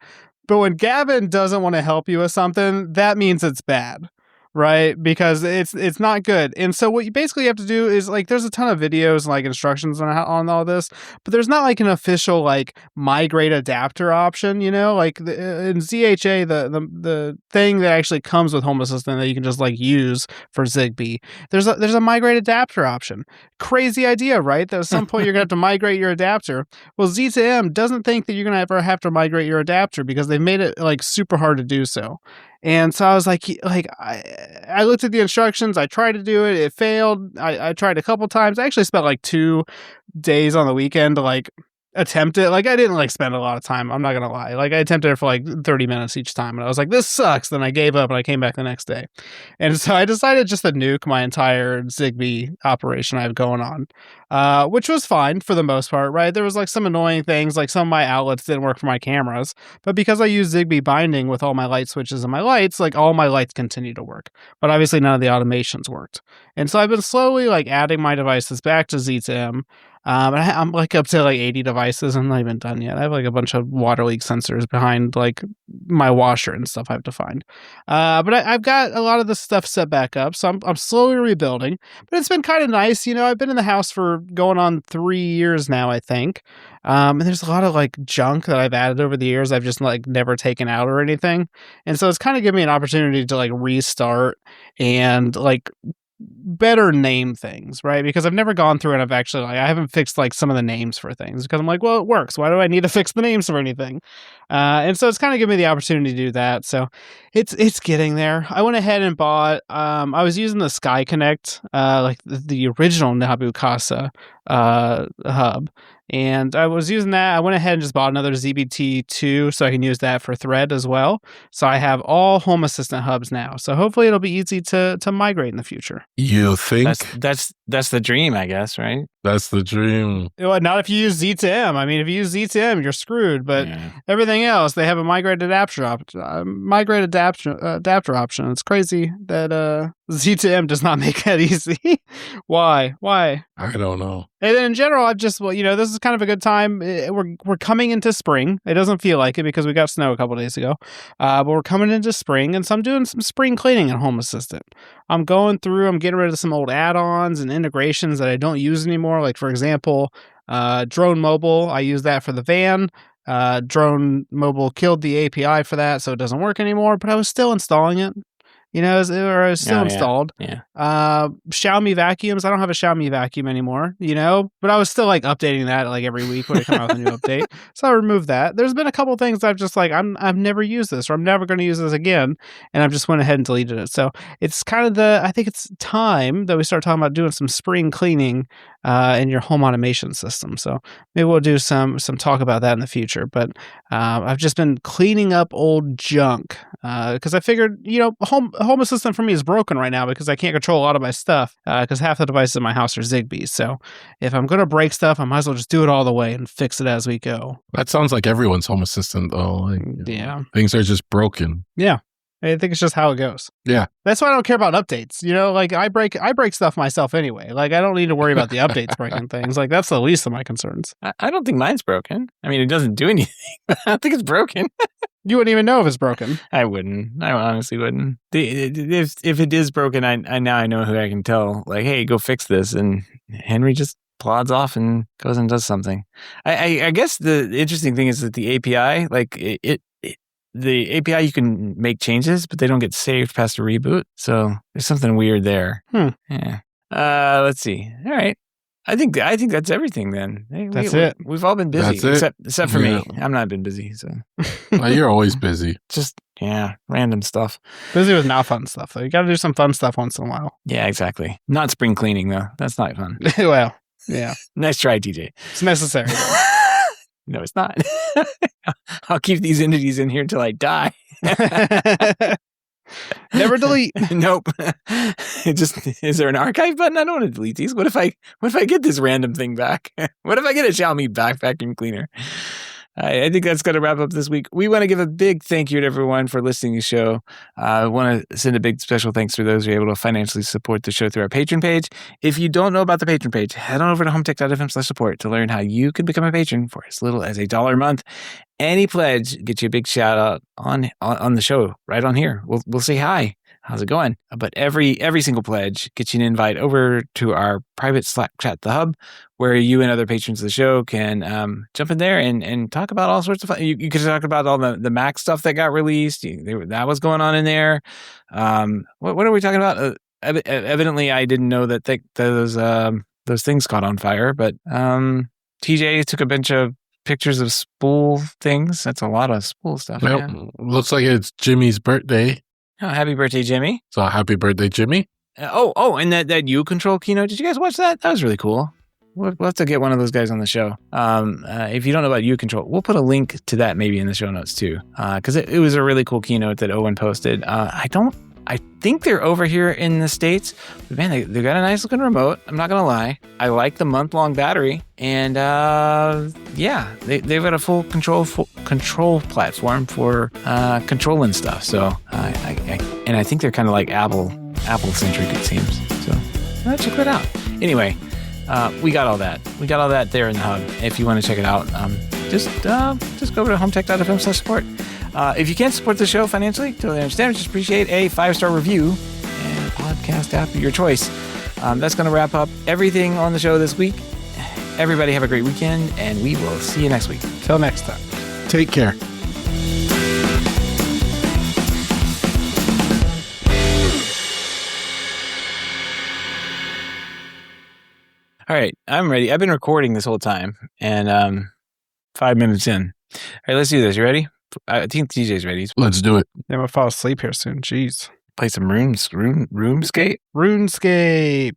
But when Gavin doesn't want to help you with something, that means it's bad. Right? Because it's not good. And so what you basically have to do is there's a ton of videos and instructions on all this, but there's not an official migrate adapter option, in ZHA, the thing that actually comes with Home Assistant that you can just use for Zigbee. There's a migrate adapter option. Crazy idea, right? That at some point you're going to have to migrate your adapter. Well, Z2M doesn't think that you're going to ever have to migrate your adapter because they've made it super hard to do so. And so I was I looked at the instructions. I tried to do it. It failed. I tried a couple times. I actually spent 2 days on the weekend to attempt it. Like, I didn't like spend a lot of time. I'm not going to lie. Like, I attempted it for like 30 minutes each time. And I was like, this sucks. Then I gave up and I came back the next day. And so I decided just to nuke my entire Zigbee operation I have going on, which was fine for the most part, right? There was like some annoying things, like some of my outlets didn't work for my cameras. But because I use Zigbee binding with all my light switches and my lights, like all my lights continue to work. But obviously none of the automations worked. And so I've been slowly like adding my devices back to Z2M. And I'm like up to like 80 devices. I'm not even done yet. I have like a bunch of water leak sensors behind like my washer and stuff I have to find. But I've got a lot of this stuff set back up. So I'm slowly rebuilding. But it's been kind of nice. You know, I've been in the house for going on 3 years now, I think. And there's a lot of like junk that I've added over the years. I've just like never taken out or anything. And so it's kind of given me an opportunity to like restart and like better name things, right? Because I've never gone through and I've actually like I haven't fixed like some of the names for things because I'm like, well, it works. Why do I need to fix the names for anything? And so it's kind of given me the opportunity to do that. So it's getting there. I went ahead and bought. I was using the Sky Connect, like the original Nabu Casa hub. And I was using that. I went ahead and just bought another ZBT2 so I can use that for Thread as well. So I have all Home Assistant hubs now. So hopefully it'll be easy to migrate in the future. You think? That's the dream, I guess, right? That's the dream. Well, not if you use Z2M. I mean, if you use Z2M, you're screwed. But everything else, they have a migrated adapter option. It's crazy that Z2M does not make that easy. Why? I don't know. And then in general, I've just, well, you know, this is kind of a good time. We're coming into spring. It doesn't feel like it because we got snow a couple days ago. But we're coming into spring, and so I'm doing some spring cleaning in Home Assistant. I'm going through, I'm getting rid of some old add-ons and integrations that I don't use anymore. Like, for example, Drone Mobile. I use that for the van. Drone Mobile killed the API for that, so it doesn't work anymore, but I was still installing it. You know, it was still installed. Yeah. Xiaomi vacuums. I don't have a Xiaomi vacuum anymore, you know, but I was still like updating that like every week when it come out with a new update. So I removed that. There's been a couple things I've just like, I've never used this, or I'm never going to use this again. And I've just went ahead and deleted it. So it's kind of I think it's time that we start talking about doing some spring cleaning in your home automation system. So maybe we'll do some talk about that in the future. But I've just been cleaning up old junk because I figured, you know, Home Assistant for me is broken right now because I can't control a lot of my stuff because half the devices in my house are Zigbee. So if I'm going to break stuff, I might as well just do it all the way and fix it as we go. That sounds like everyone's Home Assistant, though. Like, yeah. Things are just broken. Yeah. I think it's just how it goes. Yeah. That's why I don't care about updates. You know, like I break stuff myself anyway. Like I don't need to worry about the updates breaking things. Like that's the least of my concerns. I don't think mine's broken. I mean, it doesn't do anything. I don't think it's broken. You wouldn't even know if it's broken. I wouldn't. I honestly wouldn't. If it is broken, I know who I can tell. Like, hey, go fix this, and Henry just plods off and goes and does something. I guess the interesting thing is that the API, like the API, you can make changes, but they don't get saved past a reboot. So there's something weird there. Yeah. Let's see. All right. I think that's everything then. That's it. We've all been busy, except for me. I've not been busy. So well, you're always busy. Just random stuff. Busy with not fun stuff though. You got to do some fun stuff once in a while. Yeah, exactly. Not spring cleaning though. That's not fun. Well, yeah. Nice try, TJ. It's necessary. No, it's not. I'll keep these entities in here until I die. Never delete. Nope. Is there an archive button? I don't want to delete these. What if I get this random thing back? What if I get a Xiaomi vacuum cleaner? I think that's going to wrap up this week. We want to give a big thank you to everyone for listening to the show. I want to send a big special thanks to those who are able to financially support the show through our Patreon page. If you don't know about the Patreon page, head on over to HomeTech.fm/support to learn how you can become a patron for as little as $1 a month. Any pledge gets you a big shout out on the show right on here. We'll say hi. How's it going? But every single pledge gets you an invite over to our private Slack chat, The Hub, where you and other patrons of the show can jump in there and talk about all sorts of fun. You could talk about all the Mac stuff that got released. That was going on in there. What are we talking about? Evidently, I didn't know that those things caught on fire. But TJ took a bunch of pictures of spool things. That's a lot of spool stuff. Well, yeah. Looks like it's Jimmy's birthday. Oh, happy birthday, Jimmy. So happy birthday, Jimmy. And that U Control keynote. Did you guys watch that? That was really cool. we'll have to get one of those guys on the show. If you don't know about U-Control, we'll put a link to that maybe in the show notes too, because it was a really cool keynote that Owen posted. I think they're over here in the States, but man, they got a nice looking remote. I'm not gonna lie. I like the month-long battery, and they've got a full control platform for controlling stuff. So I think they're kind of like Apple centric, it seems. So check that out. Anyway, we got all that. We got all that there in the hub. If you want to check it out, just go over to HomeTech.fm/support. If you can't support the show financially, totally understand. Just appreciate a 5-star review and a podcast app of your choice. That's going to wrap up everything on the show this week. Everybody have a great weekend, and we will see you next week. Till next time. Take care. All right, I'm ready. I've been recording this whole time, and 5 minutes in. All right, let's do this. You ready? I think TJ's ready. Let's do it. I'm gonna fall asleep here soon. Jeez. Play some RuneScape. RuneScape.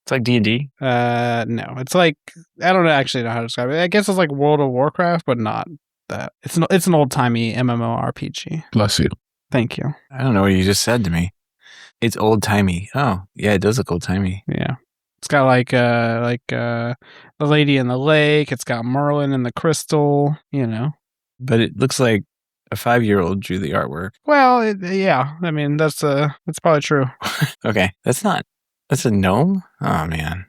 It's like D&D. No, it's like I don't actually know how to describe it. I guess it's like World of Warcraft, but not that. It's an old timey MMORPG. Bless you. Thank you. I don't know what you just said to me. It's old timey. Oh, yeah, it does look old timey. Yeah. It's got like the Lady in the Lake. It's got Merlin and the Crystal. You know. But it looks like a 5-year-old drew the artwork. Well, yeah. I mean, that's probably true. Okay, that's a gnome. Oh man.